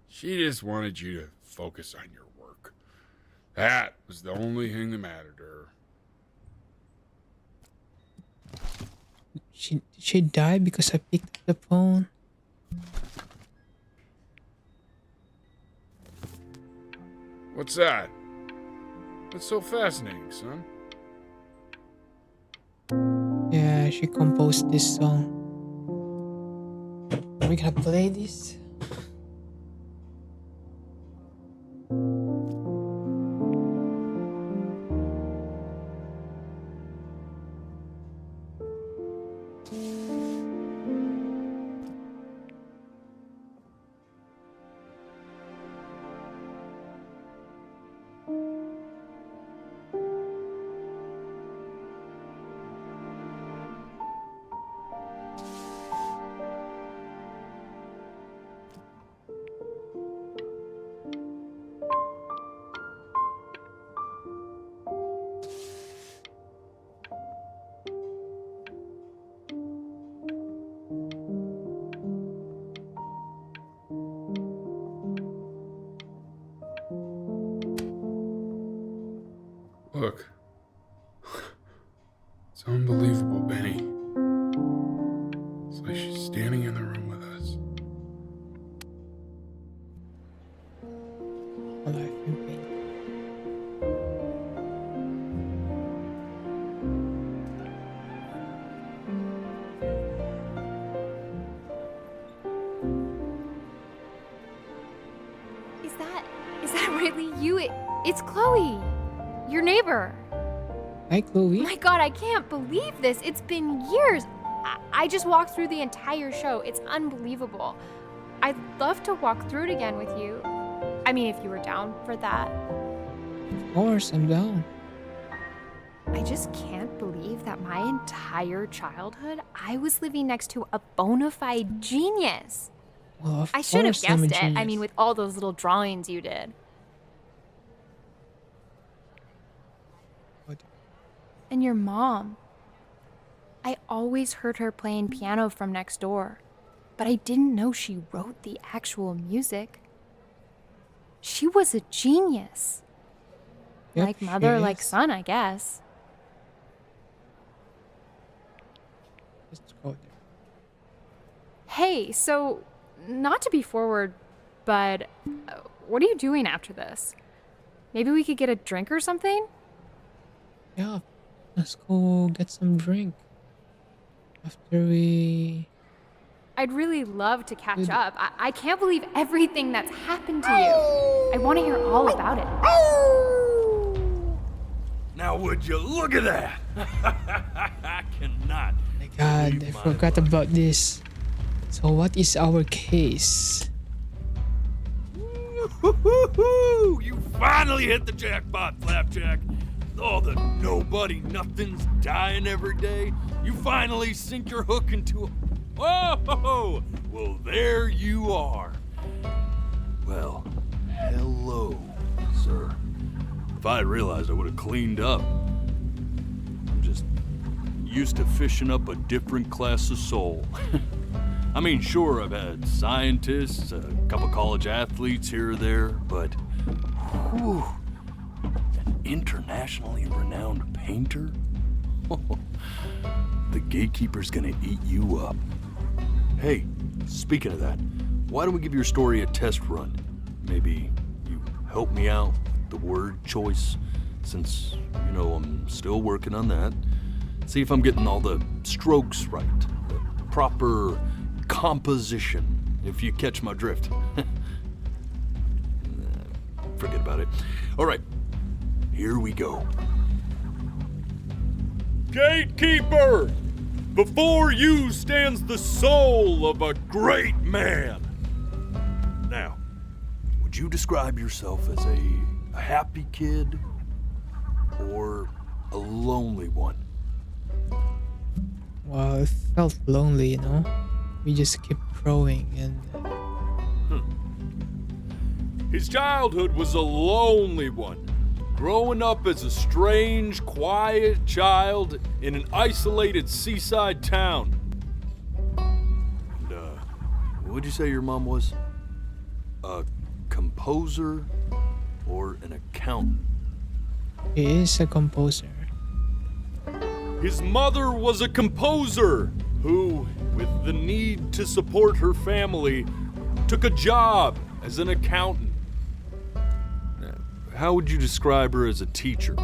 She just wanted you to focus on your work. That was the only thing that mattered to her. She died because I picked up the phone. What's that? That's so fascinating, son. Yeah, she composed this song. Are we gonna play this? unbelievable, Benny. It's like she's standing in the room with us. Alive in pain. Is that really you? It's Chloe, your neighbor. Hi, Chloe. Oh my god, I can't believe this. It's been years. I just walked through the entire show. It's unbelievable. I'd love to walk through it again with you. I mean, if you were down for that. Of course, I'm down. I just can't believe that my entire childhood, I was living next to a bona fide genius. Well, of I should have course I'm a guessed it. I genius. mean, with all those little drawings you did. What? And your mom. I always heard her playing piano from next door, but I didn't know she wrote the actual music. She was a genius. Yep, Like mother, she like is. son, I guess. Let's go there. Hey, so, not to be forward, but what are you doing after this? Maybe we could get a drink or something? Yeah, let's go get some drink. After we... I'd really love to catch up. I can't believe everything that's happened to you. I want to hear all about it. Now would you look at that? I cannot. My God, I forgot about this. So what is our case? Woo-hoo-hoo! You finally hit the jackpot, Flapjack. All the nobody nothings dying every day. You finally sink your hook into a... Whoa! Well, there you are. Well, hello, sir. If I had realized, I would have cleaned up. I'm just used to fishing up a different class of soul. I mean, sure, I've had scientists, a couple college athletes here or there, but whew, an internationally renowned painter? The gatekeeper's gonna eat you up. Hey, speaking of that, why don't we give your story a test run? Maybe you help me out with the word choice, since, you know, I'm still working on that. See if I'm getting all the strokes right, the proper composition, if you catch my drift. Forget about it. All right, here we go. Gatekeeper! Before you stands the soul of a great man. Now, would you describe yourself as a happy kid or a lonely one? Well, it felt lonely, you know? We just keep growing and... His childhood was a lonely one, growing up as a strange, quiet child in an isolated seaside town. And, what'd you say your mom was? A composer or an accountant? He is a composer. His mother was a composer who, with the need to support her family, took a job as an accountant. How would you describe her as a teacher?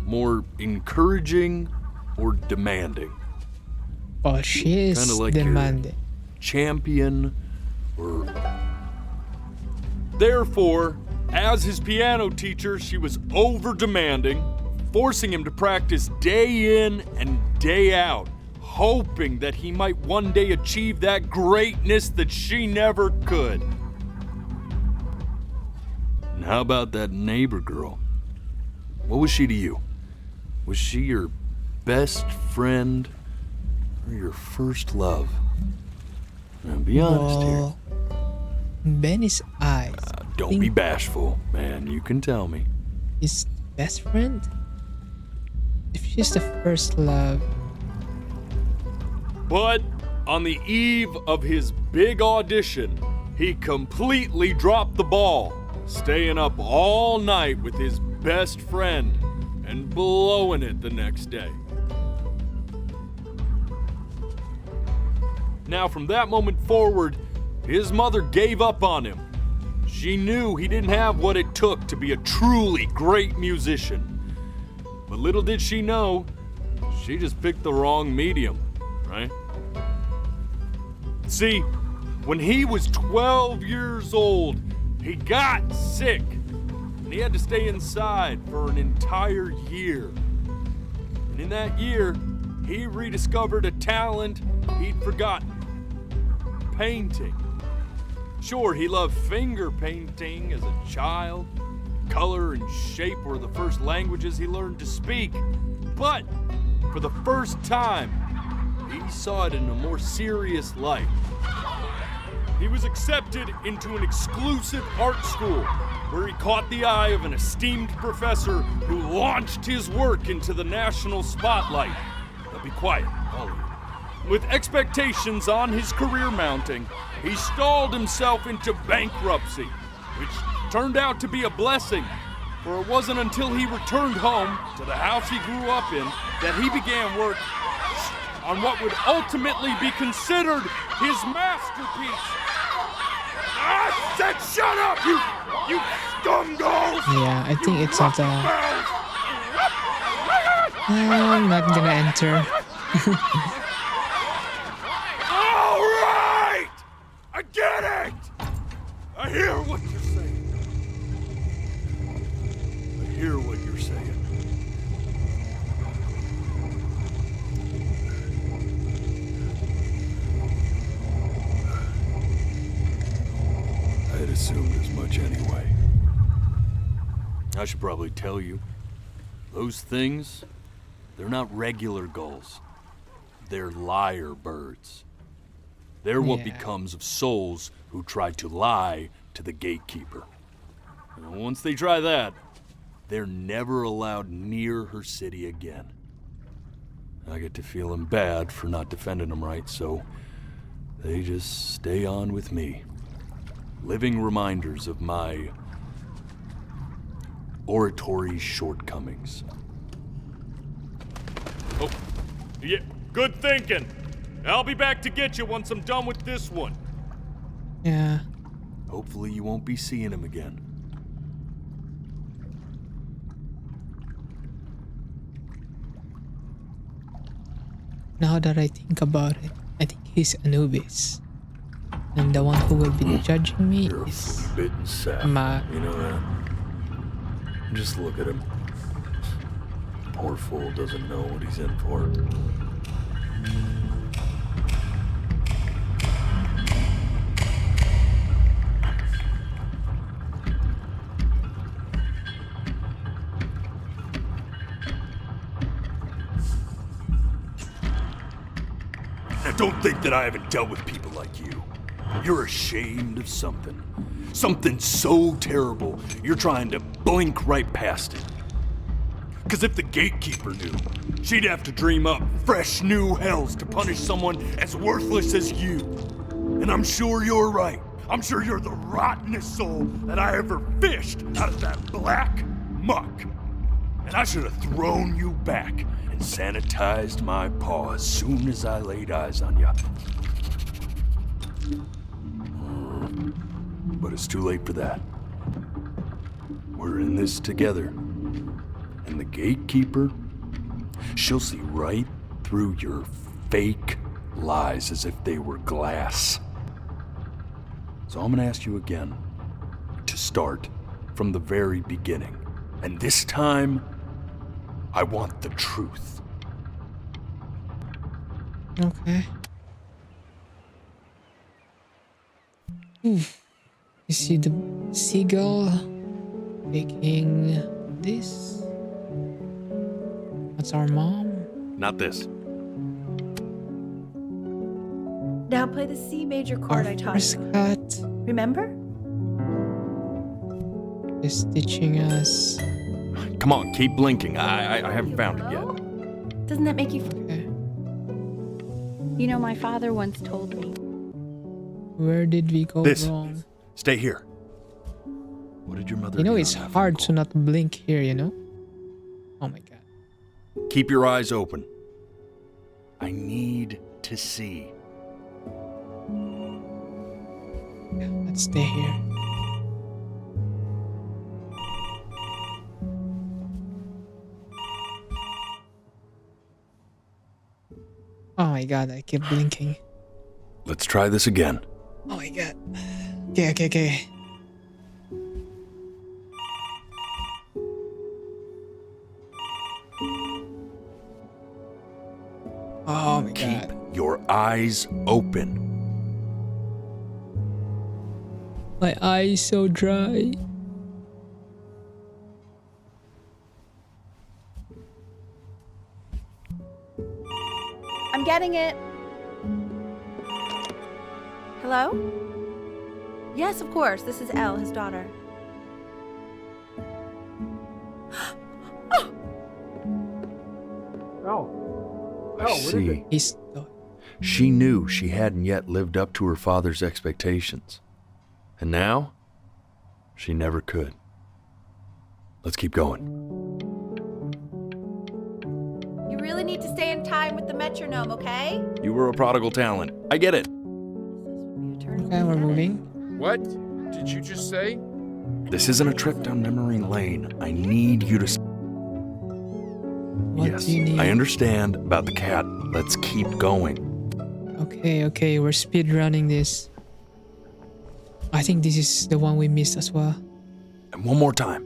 More encouraging or demanding? Oh, she is Kinda like demanding. your champion or... Therefore, as his piano teacher, she was over-demanding, forcing him to practice day in and day out, hoping that he might one day achieve that greatness that she never could. And how about that neighbor girl? What was she to you? Was she your best friend or your first love? Now, be honest here. Well, in Benny's eyes, Don't be bashful, man. You can tell me. his best friend? If she's the first love, But on the eve of his big audition, he completely dropped the ball, staying up all night with his best friend and blowing it the next day. Now, from that moment forward, his mother gave up on him. She knew he didn't have what it took to be a truly great musician. But little did she know, she just picked the wrong medium, right? See, when he was 12 years old, he got sick, and he had to stay inside for an entire year. And in that year, he rediscovered a talent he'd forgotten: painting. Sure, he loved finger painting as a child. Color and shape were the first languages he learned to speak. But for the first time, he saw it in a more serious light. He was accepted into an exclusive art school where he caught the eye of an esteemed professor who launched his work into the national spotlight. Now be quiet, all of you. With expectations on his career mounting, he stalled himself into bankruptcy, which turned out to be a blessing, for it wasn't until he returned home to the house he grew up in that he began work on what would ultimately be considered his masterpiece. I said shut up, you scumballs! Yeah, I think it's not I'm not gonna enter. All right! I get it! I hear what you're saying. I hear what you're saying. I had assumed as much anyway. I should probably tell you, those things, they're not regular gulls. They're lyre birds. They're what becomes of souls who try to lie to the gatekeeper. And once they try that, they're never allowed near her city again. I get to feeling bad for not defending them right, so they just stay on with me. Living reminders of my oratory shortcomings. Oh, yeah, good thinking. I'll be back to get you once I'm done with this one. Yeah. Hopefully you won't be seeing him again. Now that I think about it, I think he's Anubis. And the one who will be judging me is Bitten sap. Ma. You know that? Just look at him. Poor fool doesn't know what he's in for. Now don't think that I haven't dealt with people like you. You're ashamed of something. Something so terrible, you're trying to blink right past it. Because if the gatekeeper knew, she'd have to dream up fresh new hells to punish someone as worthless as you. And I'm sure you're right. I'm sure you're the rottenest soul that I ever fished out of that black muck. And I should have thrown you back and sanitized my paw as soon as I laid eyes on you. But it's too late for that. We're in this together. And the gatekeeper, she'll see right through your fake lies as if they were glass. So I'm gonna ask you again to start from the very beginning. And this time, I want the truth. Okay. You see the seagull making this? That's our mom? Not this. Now play the C major chord I taught you. Cut Remember? is teaching us. Come on, keep blinking. I haven't found it yet. Doesn't that make you feel? You know, my father once told me. Where did we go This. wrong? Stay here. What did your mother You know, do it's on that hard to not blink here, you know? Oh my god. Keep your eyes open. I need to see. to stay here. Oh my god, I keep blinking. Let's try this again. Oh my god. Okay. Oh my god. Keep your eyes open. My eyes so dry. I'm getting it. Hello? Yes, of course. This is Elle, his daughter. I see. She knew she hadn't yet lived up to her father's expectations. And now, she never could. Let's keep going. You really need to stay in time with the metronome, okay? You were a prodigal talent. I get it. Okay, we're moving. What did you just say? This isn't a trip down memory lane. I need you to... What do you need? I understand about the cat. Let's keep going. Okay, we're speed running this. I think this is the one we missed as well. And one more time.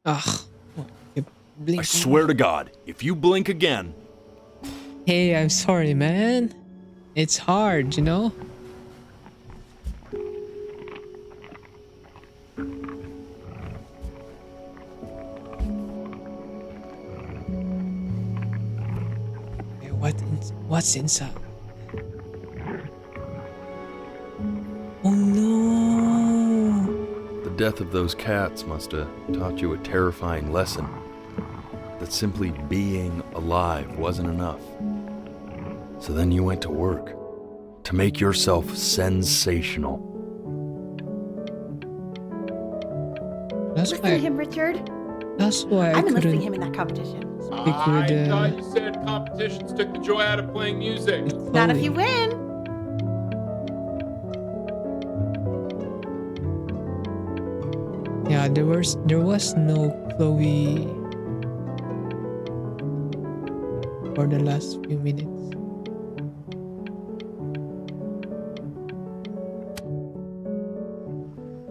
Ugh. I swear to God, if you blink again... Hey, I'm sorry, man. It's hard, you know? Hey, what's inside? Oh no! The death of those cats must have taught you a terrifying lesson. That simply being alive wasn't enough. So then you went to work to make yourself sensational. That's Listen to him, Richard. That's why I'm enlisting him in that competition. I thought you said competitions took the joy out of playing music. Not if you win. Yeah, there was no Chloe for the last few minutes.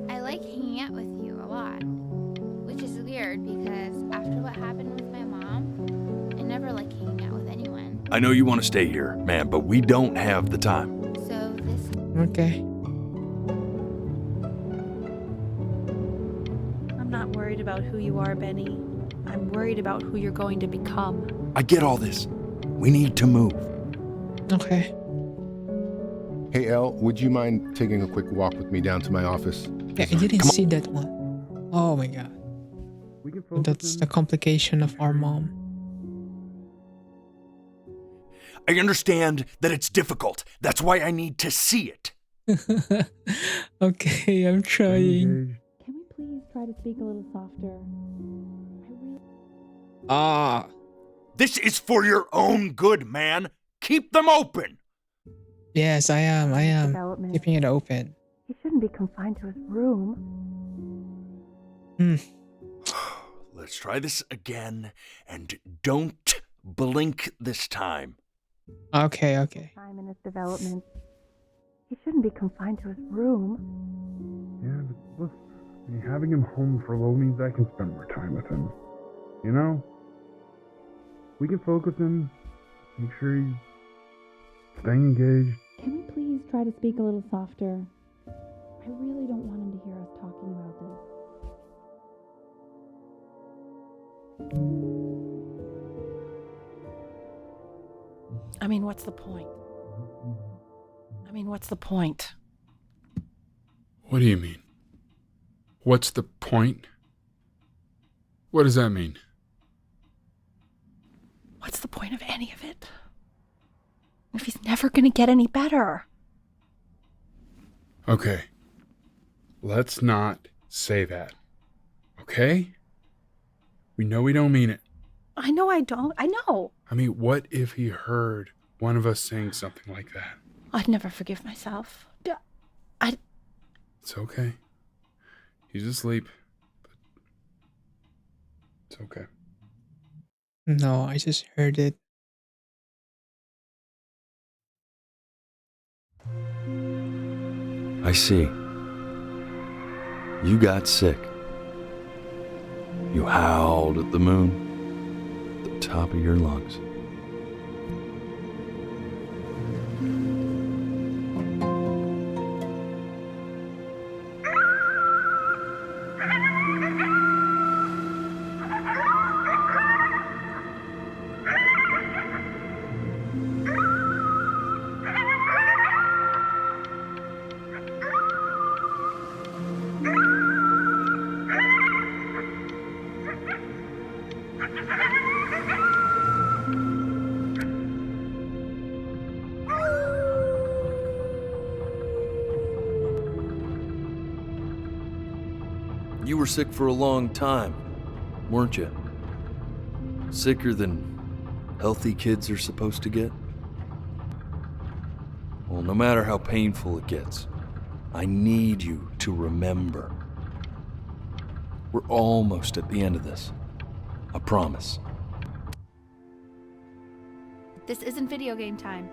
I like hanging out with you a lot, which is weird because after what happened with my mom, I never like hanging out with anyone. I know you want to stay here, man, but we don't have the time. So this... Okay. I'm not worried about who you are, Benny. I'm worried about who you're going to become. I get all this. We need to move. Okay. Hey, Elle, would you mind taking a quick walk with me down to my office? Yeah, I didn't see that one. Oh my god. That's the complication of our mom. I understand that it's difficult. That's why I need to see it. Okay, I'm trying. Can we please try to speak a little softer? Ah. This is for your own good, man. Keep them open. Yes, I am. Development. Keeping it open. He shouldn't be confined to his room. Let's try this again, and don't blink this time. Okay. Time in his development. He shouldn't be confined to his room. Yeah, but look, having him home for a little means I can spend more time with him. You know? We can focus him, make sure he's staying engaged. Can we please try to speak a little softer? I really don't want him to hear us talking about this. I mean, what's the point? What do you mean? What's the point? What does that mean? What's the point of any of it? if he's never gonna get any better? Okay. Let's not say that. Okay? We know we don't mean it. I know I don't. I know. I mean, what if he heard one of us saying something like that? I'd never forgive myself. It's okay. He's asleep. But it's okay. No, I just heard it. I see. You got sick. You howled at the moon at the top of your lungs. You were sick for a long time, weren't you? Sicker than healthy kids are supposed to get? Well, no matter how painful it gets, I need you to remember. We're almost at the end of this. I promise. This isn't video game time.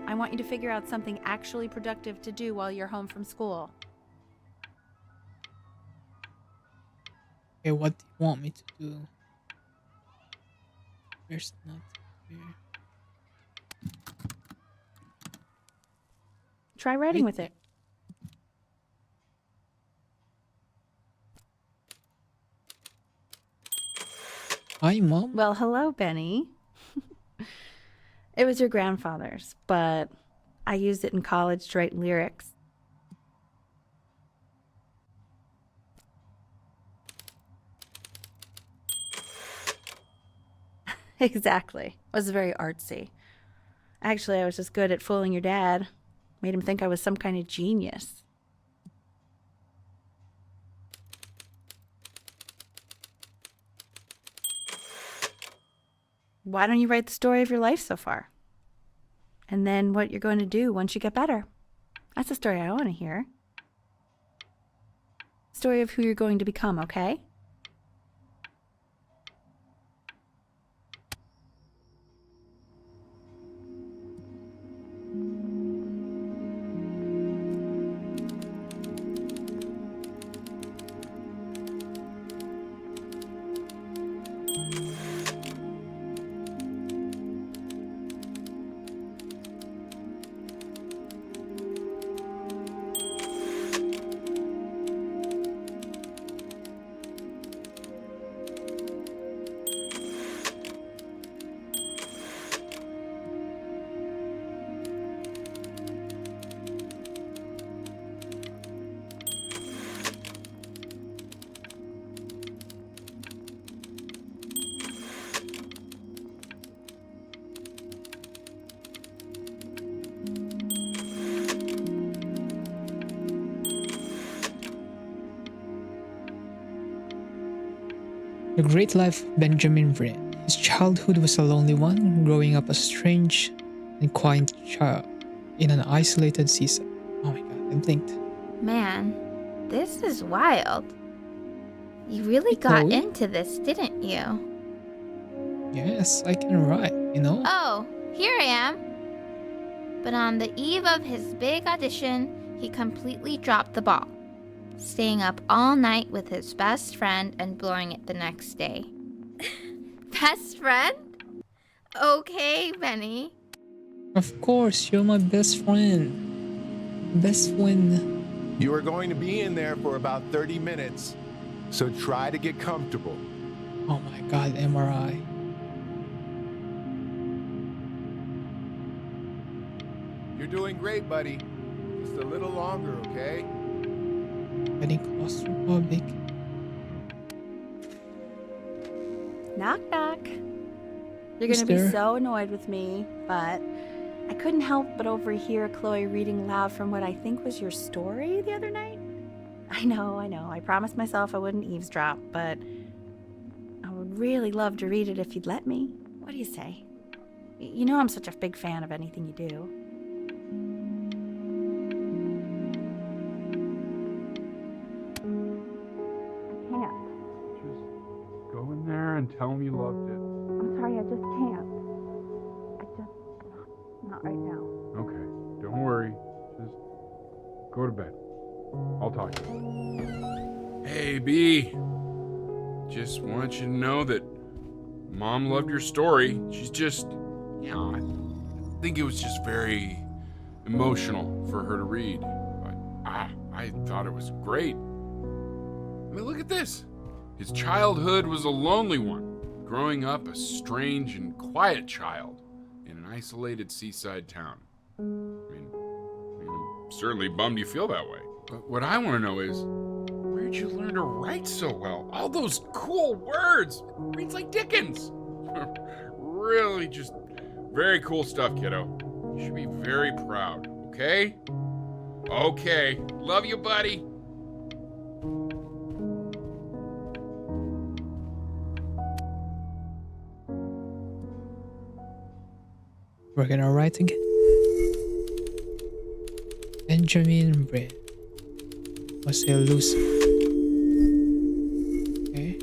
I want you to figure out something actually productive to do while you're home from school. Okay, what do you want me to do? There's nothing here. Try writing with it. Hi, Mom. Well, hello, Benny. It was your grandfather's, but I used it in college to write lyrics. Exactly. It was very artsy. Actually, I was just good at fooling your dad. Made him think I was some kind of genius. Why don't you write the story of your life so far? And then what you're going to do once you get better. That's the story I want to hear. Story of who you're going to become, okay? The Great Life of Benjamin Brin. His childhood was a lonely one, growing up a strange and quiet child in an isolated seaside. Oh my god, I blinked. Man, this is wild. You really got into this, didn't you? Yes, I can write, you know? Oh, here I am. But on the eve of his big audition, he completely dropped the ball, staying up all night with his best friend and blowing it the next day. Best friend? Okay, Benny. Of course, you're my best friend. Best friend. You are going to be in there for about 30 minutes, so try to get comfortable. Oh my god, MRI. You're doing great, buddy. Just a little longer, okay? Getting claustrophobic. Knock, knock. You're Who's gonna be there? so annoyed with me, but I I couldn't help but overhear Chloe reading loud from what I think was your story the other night. I know. I promised myself I wouldn't eavesdrop, but I would really love to read it if you'd let me. What do you say? You know I'm such a big fan of anything you do. I can't. Just go in there and tell him you loved it. I'm sorry, I just can't. Not right now. Okay, don't worry. Just go to bed. I'll talk to you. Hey, B. Just want you to know that Mom loved your story. She's just, I think it was just very emotional for her to read. But I thought it was great. I mean, look at this. His childhood was a lonely one, growing up a strange and quiet child in an isolated seaside town. I mean, I'm certainly bummed you feel that way. But what I want to know is, where'd you learn to write so well? All those cool words. Reads like Dickens. Really just very cool stuff, kiddo. You should be very proud, okay? Okay. Love you, buddy. We're gonna write again. Benjamin Brain was elusive. Okay.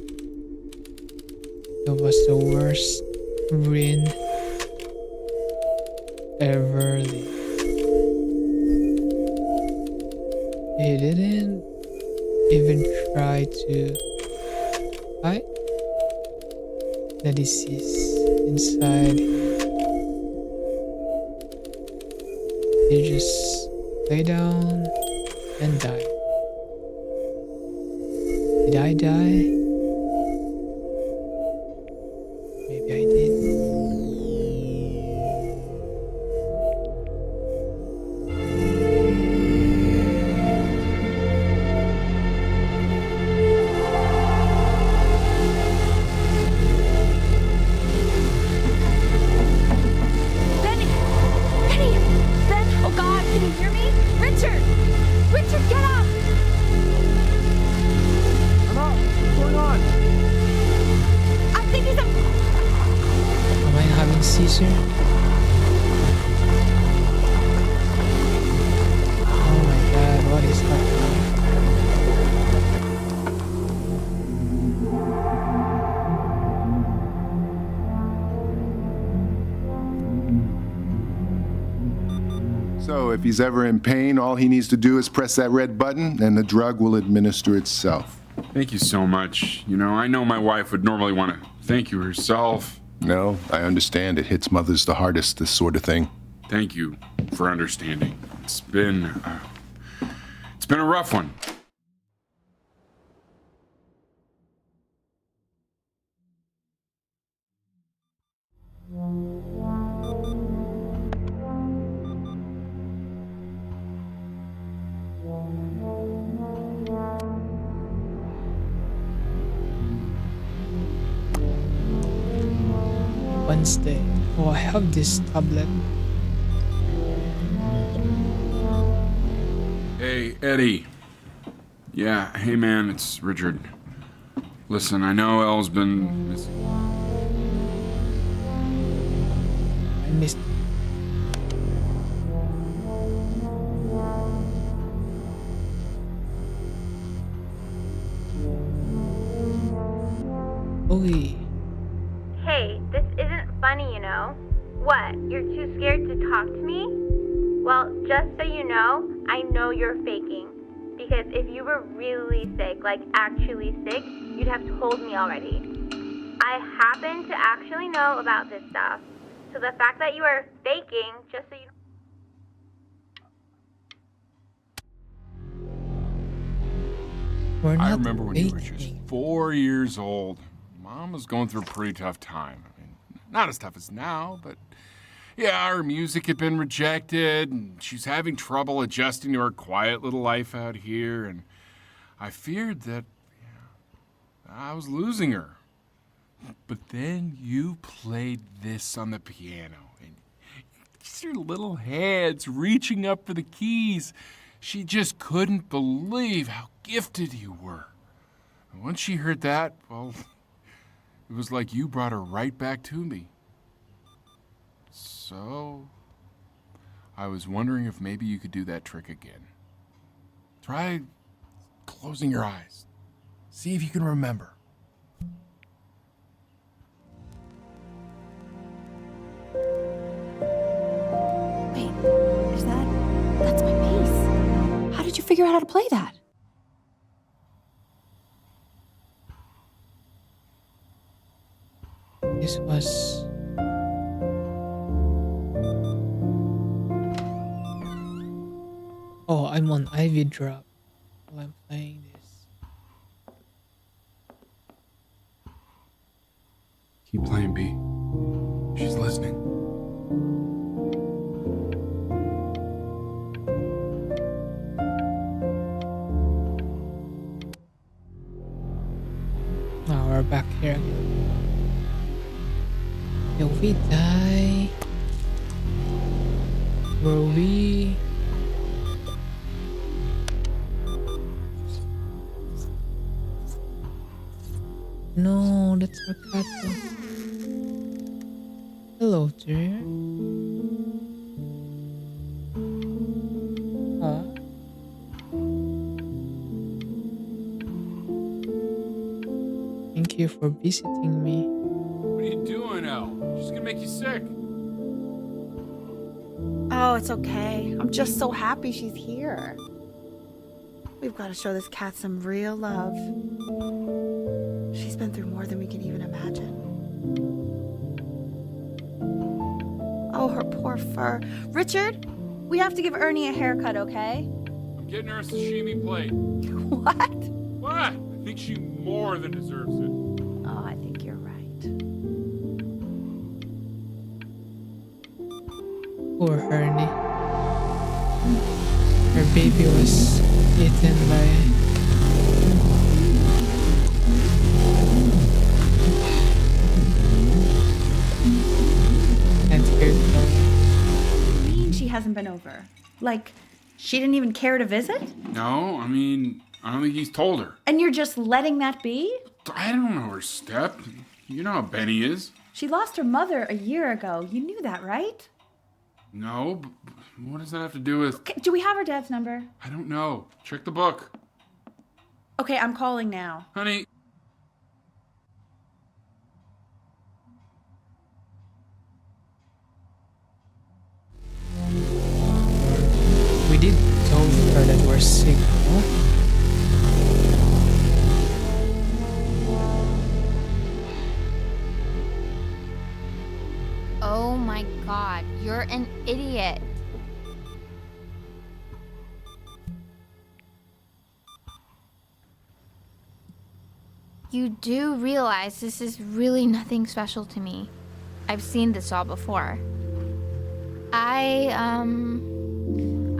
It was the worst Brin ever lived. He didn't even try to fight the disease inside him. He just lay down and died. Did I die? Maybe I did. So if he's ever in pain, all he needs to do is press that red button and the drug will administer itself. Thank you so much. You know, I know my wife would normally want to thank you herself. No, I understand. It hits mothers the hardest, this sort of thing. Thank you for understanding. It's been a rough one. Wednesday. Oh, I have this tablet. Hey, Eddie. Yeah, hey man, it's Richard. Listen, I know Elle's been missing. I missed. Okay. Hey, this isn't funny, you know. What, you're too scared to talk to me? Well, just so you know you're faking. Because if you were really sick, like actually sick, you'd have told me already. I happen to actually know about this stuff. So the fact that you are faking, just so you know. I remember when you were just 4 years old. Mom was going through a pretty tough time. I mean, not as tough as now, but yeah, her music had been rejected, and she's having trouble adjusting to her quiet little life out here, and I feared that I was losing her. But then you played this on the piano, and Just her little hands reaching up for the keys. She just couldn't believe how gifted you were. And once she heard that, well, it was like you brought her right back to me. So, I was wondering if maybe you could do that trick again. Try closing your eyes. See if you can remember. Wait, is that's my bass. How did you figure out how to play that? This was... Oh, I'm on Ivy Drop while I'm playing this. Keep playing, B. She's listening. Now we're back here again. Will we die? Will we... No, that's our cat. Hello, dear. Aw. Thank you for visiting me. What are you doing, Elle? She's gonna make you sick. Oh, it's okay. I'm just so happy she's here. We've got to show this cat some real love. She's been through more than we can even imagine. Oh, her poor fur. Richard, we have to give Ernie a haircut, okay? I'm getting her a sashimi plate. What? What? I think she more than deserves it. Oh, I think you're right. Poor Ernie. Her baby was eaten by... Can't hear them. What do you mean she hasn't been over? Like, she didn't even care to visit? No, I mean, I don't think he's told her. And you're just letting that be? I don't know her step. You know how Benny is. She lost her mother a year ago. You knew that, right? No, but what does that have to do with... Okay, do we have her dad's number? I don't know. Check the book. Okay, I'm calling now. Honey. We did tell her that we're sick, huh? Oh my god, you're an idiot. You do realize this is really nothing special to me. I've seen this all before.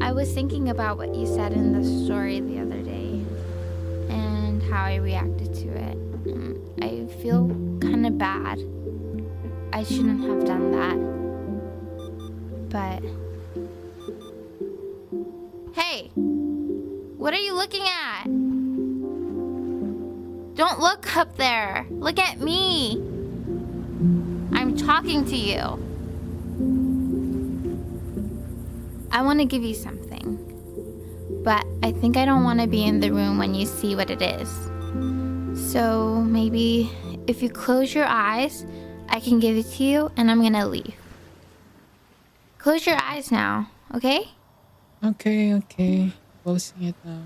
I was thinking about what you said in the story the other day and how I reacted to it. I feel kind of bad. I shouldn't have done that. But... Hey! What are you looking at? Don't look up there. Look at me. I'm talking to you. I want to give you something. But I think I don't want to be in the room when you see what it is. So maybe if you close your eyes, I can give it to you and I'm gonna leave. Close your eyes now, okay? Okay. Closing it now.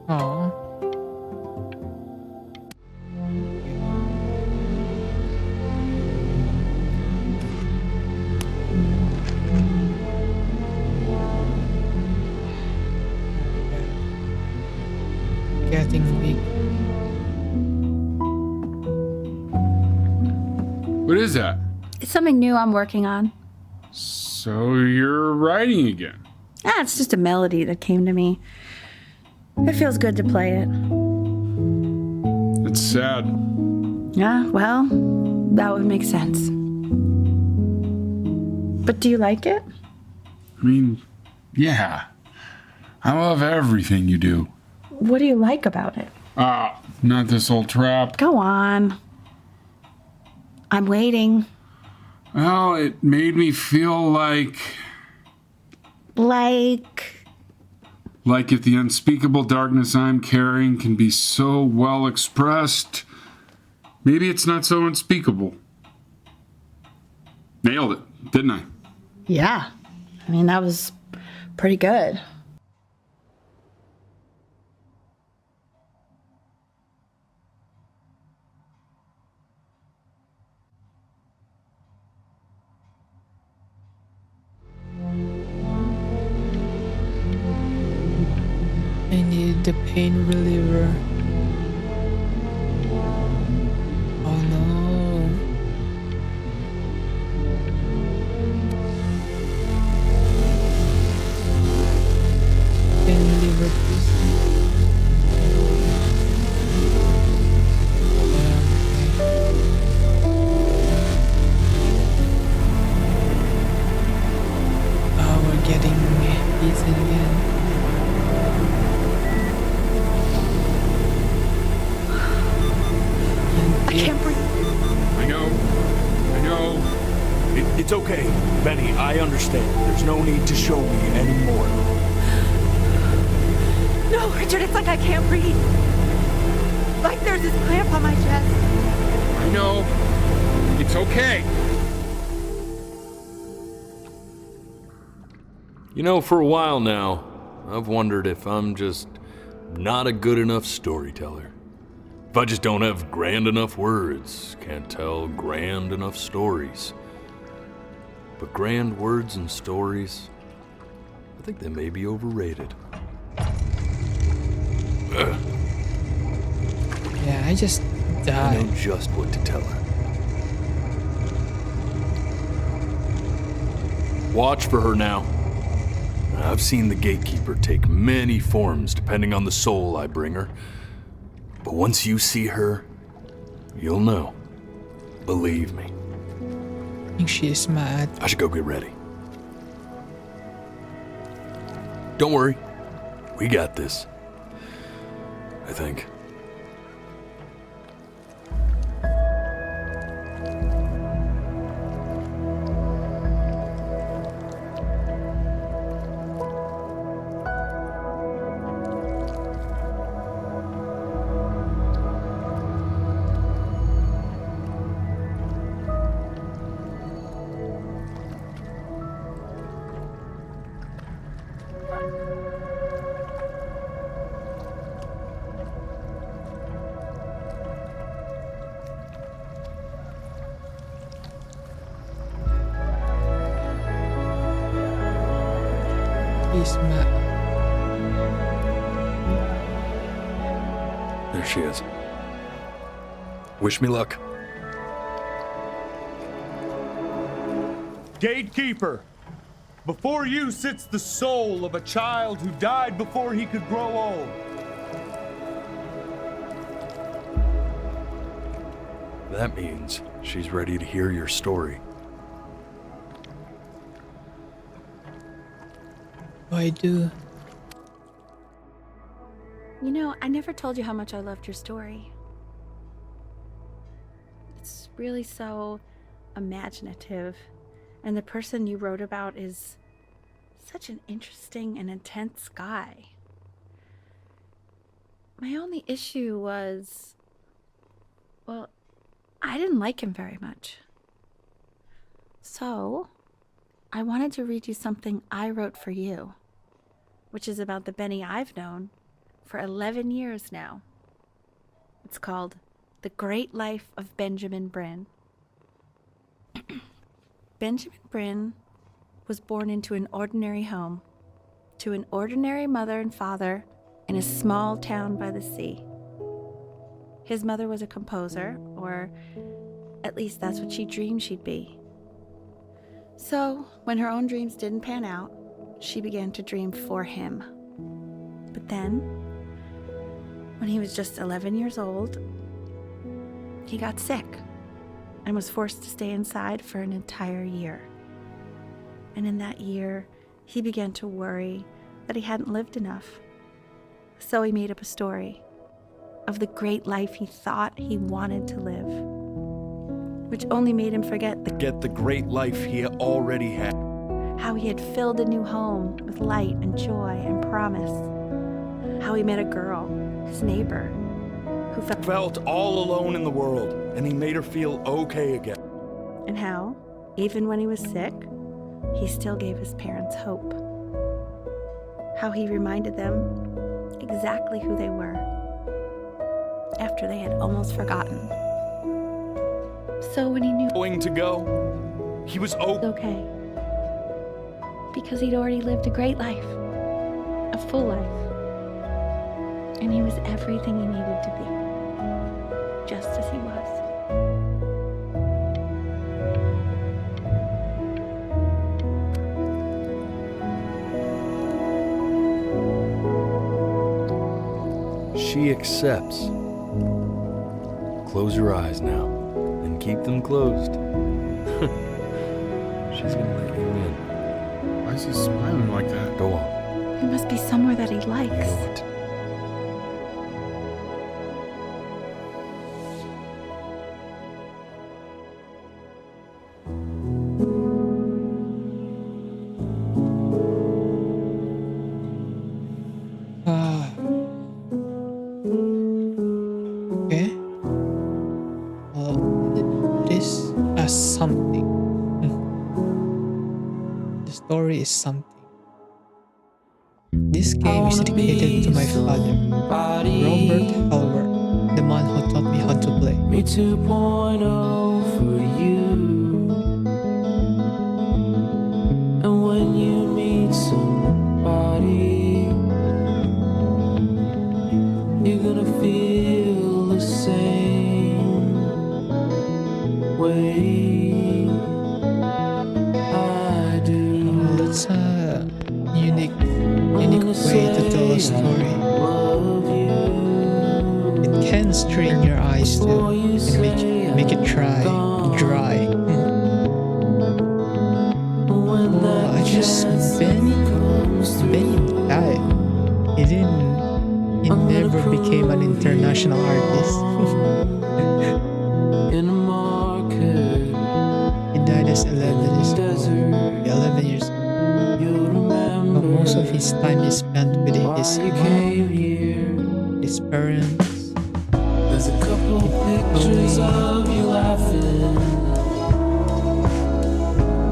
Aww. What is that? It's something new I'm working on. So you're writing again? It's just a melody that came to me. It feels good to play it. It's sad. Yeah, well, that would make sense. But do you like it? I mean, yeah. I love everything you do. What do you like about it? Not this old trap. Go on. I'm waiting. Well, it made me feel like if the unspeakable darkness I'm carrying can be so well expressed, maybe it's not so unspeakable. Nailed it, didn't I? Yeah. I mean, that was pretty good. I need the pain reliever. Oh no. Pain reliever, please. Oh, we're getting these again. I can't breathe. I know. It's okay, Benny. I understand. There's no need to show me anymore. No, Richard, it's like I can't breathe. Like there's this cramp on my chest. I know. It's okay. You know, for a while now, I've wondered if I'm just not a good enough storyteller. If I just don't have grand enough words, can't tell grand enough stories. But grand words and stories, I think they may be overrated. Yeah, I just I died. know just what to tell her. Watch for her now. I've seen the gatekeeper take many forms depending on the soul I bring her. But once you see her, you'll know. Believe me. I think she is mad. I should go get ready. Don't worry. We got this. I think. She's mad. There she is. Wish me luck. Gatekeeper, before you sits the soul of a child who died before he could grow old. That means she's ready to hear your story. What do I do? You know, I never told you how much I loved your story. It's really so imaginative, and the person you wrote about is such an interesting and intense guy. My only issue was, well, I didn't like him very much. So, I wanted to read you something I wrote for you, which is about the Benny I've known for 11 years now. It's called The Great Life of Benjamin Brin. Benjamin Brin was born into an ordinary home, to an ordinary mother and father in a small town by the sea. His mother was a composer, or At least that's what she dreamed she'd be. So, when her own dreams didn't pan out, she began to dream for him. But then, when he was just 11 years old, he got sick and was forced to stay inside for an entire year. And in that year, he began to worry that he hadn't lived enough. So he made up a story of the great life he thought he wanted to live, which only made him forget the great life he already had. how he had filled a new home with light and joy and promise, how he met a girl, his neighbor, who Felt all alone in the world, and he made her feel okay again. and how, even when he was sick, he still gave his parents hope. How he reminded them exactly who they were after they had almost forgotten. So when he knew Going to go, he was okay, because he'd already lived a great life, a full life, and he was everything he needed to be, just as he was. She accepts. Close your eyes now, and keep them closed. She's gonna let you in. Why is he smiling like that? Go on. He must be somewhere that he likes. Okay. This is something. The story is something. This game is dedicated to my father, Robert Halvard, the man who taught me how to play. Me 2.0 for you. And when you meet somebody, you're gonna feel the same way I do. That's a unique way to tell a story. It can strain your eyes too and make it dry. I guess Benny died. He never became an international artist. He died as 11 years old. But most of his time is spent with his mom, his parents. There's a couple pictures of you laughing.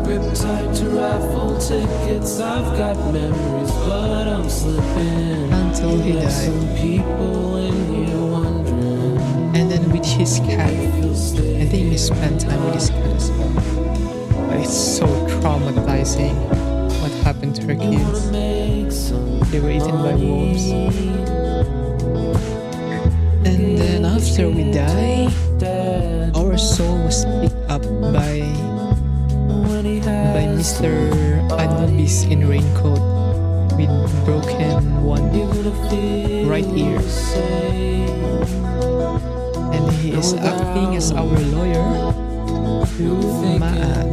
Grip tight to raffle tickets. I've got memories, but I'm slipping. Until he died. Some people in here wondering. And then with his cat, I think he spent time with his cat as well. But it's so traumatizing what happened to her kids. They were eaten by wolves. And then after we die, our soul was picked up by Mr. Anubis in raincoat with broken one right ear. And he is acting as our lawyer, Ma'at.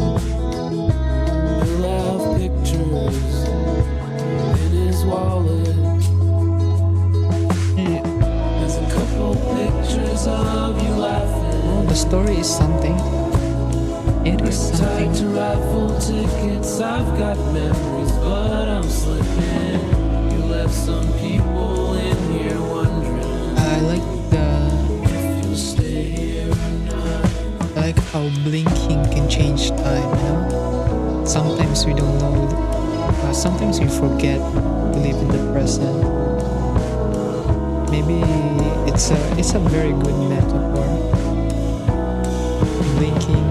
Oh, the story is something. It is something. I've got memories, but I'm slipping. You left some people in here wondering. I like if you'll stay here or not. I like how blinking can change time, you know? Sometimes we don't know. Sometimes we forget to live in the present. Maybe it's a very good metaphor. Blinking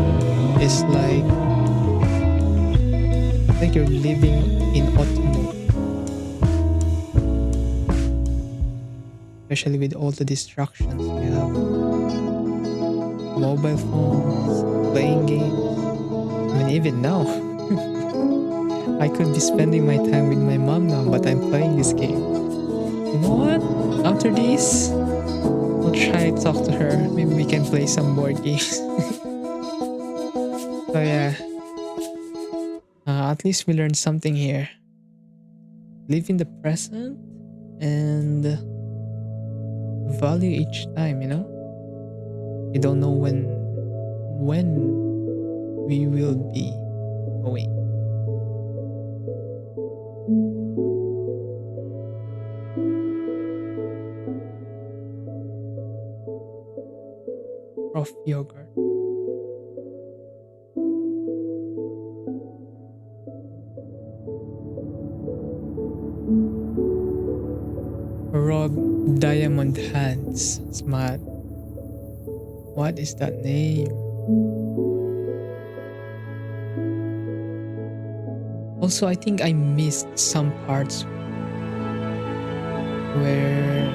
is like you're living in autumn, especially with all the distractions we have. mobile phones, playing games. I mean, even now, I could be spending my time with my mom now, but I'm playing this game. You know what? After this, I'll try to talk to her. Maybe we can play some board games. So yeah, at least we learned something here. Live in the present and value each time, you know? We don't know when we will be going. Prof yogurt. Rob Diamond Hands. Smart. What is that name? Also, I think I missed some parts where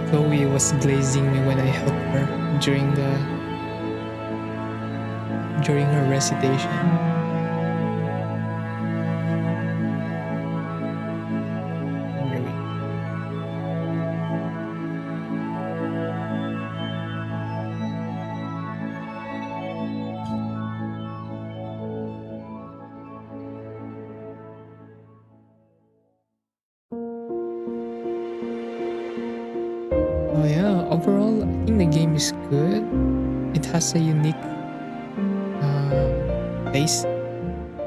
Chloe was glazing me when I helped her during her recitation. Oh yeah, overall, I think the game is good. It has a unique pace.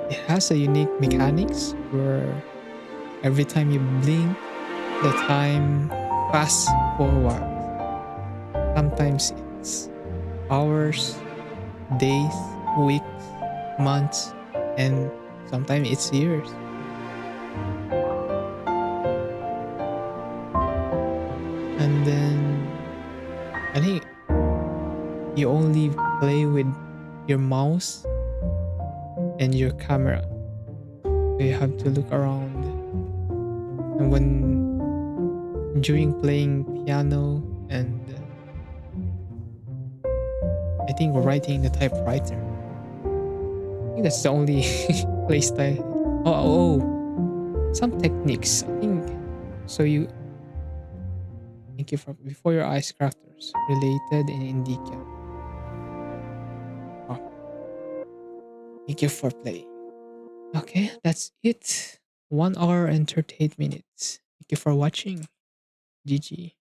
It has a unique mechanics where every time you blink, the time fast forward. Sometimes it's hours, days, weeks, months, and sometimes it's years. And then I think you only play with your mouse and your camera. You have to look around. And during playing piano and I think writing the typewriter, I think that's the only play style. Some techniques. I think so. Thank you for before your eyes crafters related in Indica. Oh. Thank you for playing. Okay, that's it. 1 hour and 38 minutes. Thank you for watching. GG.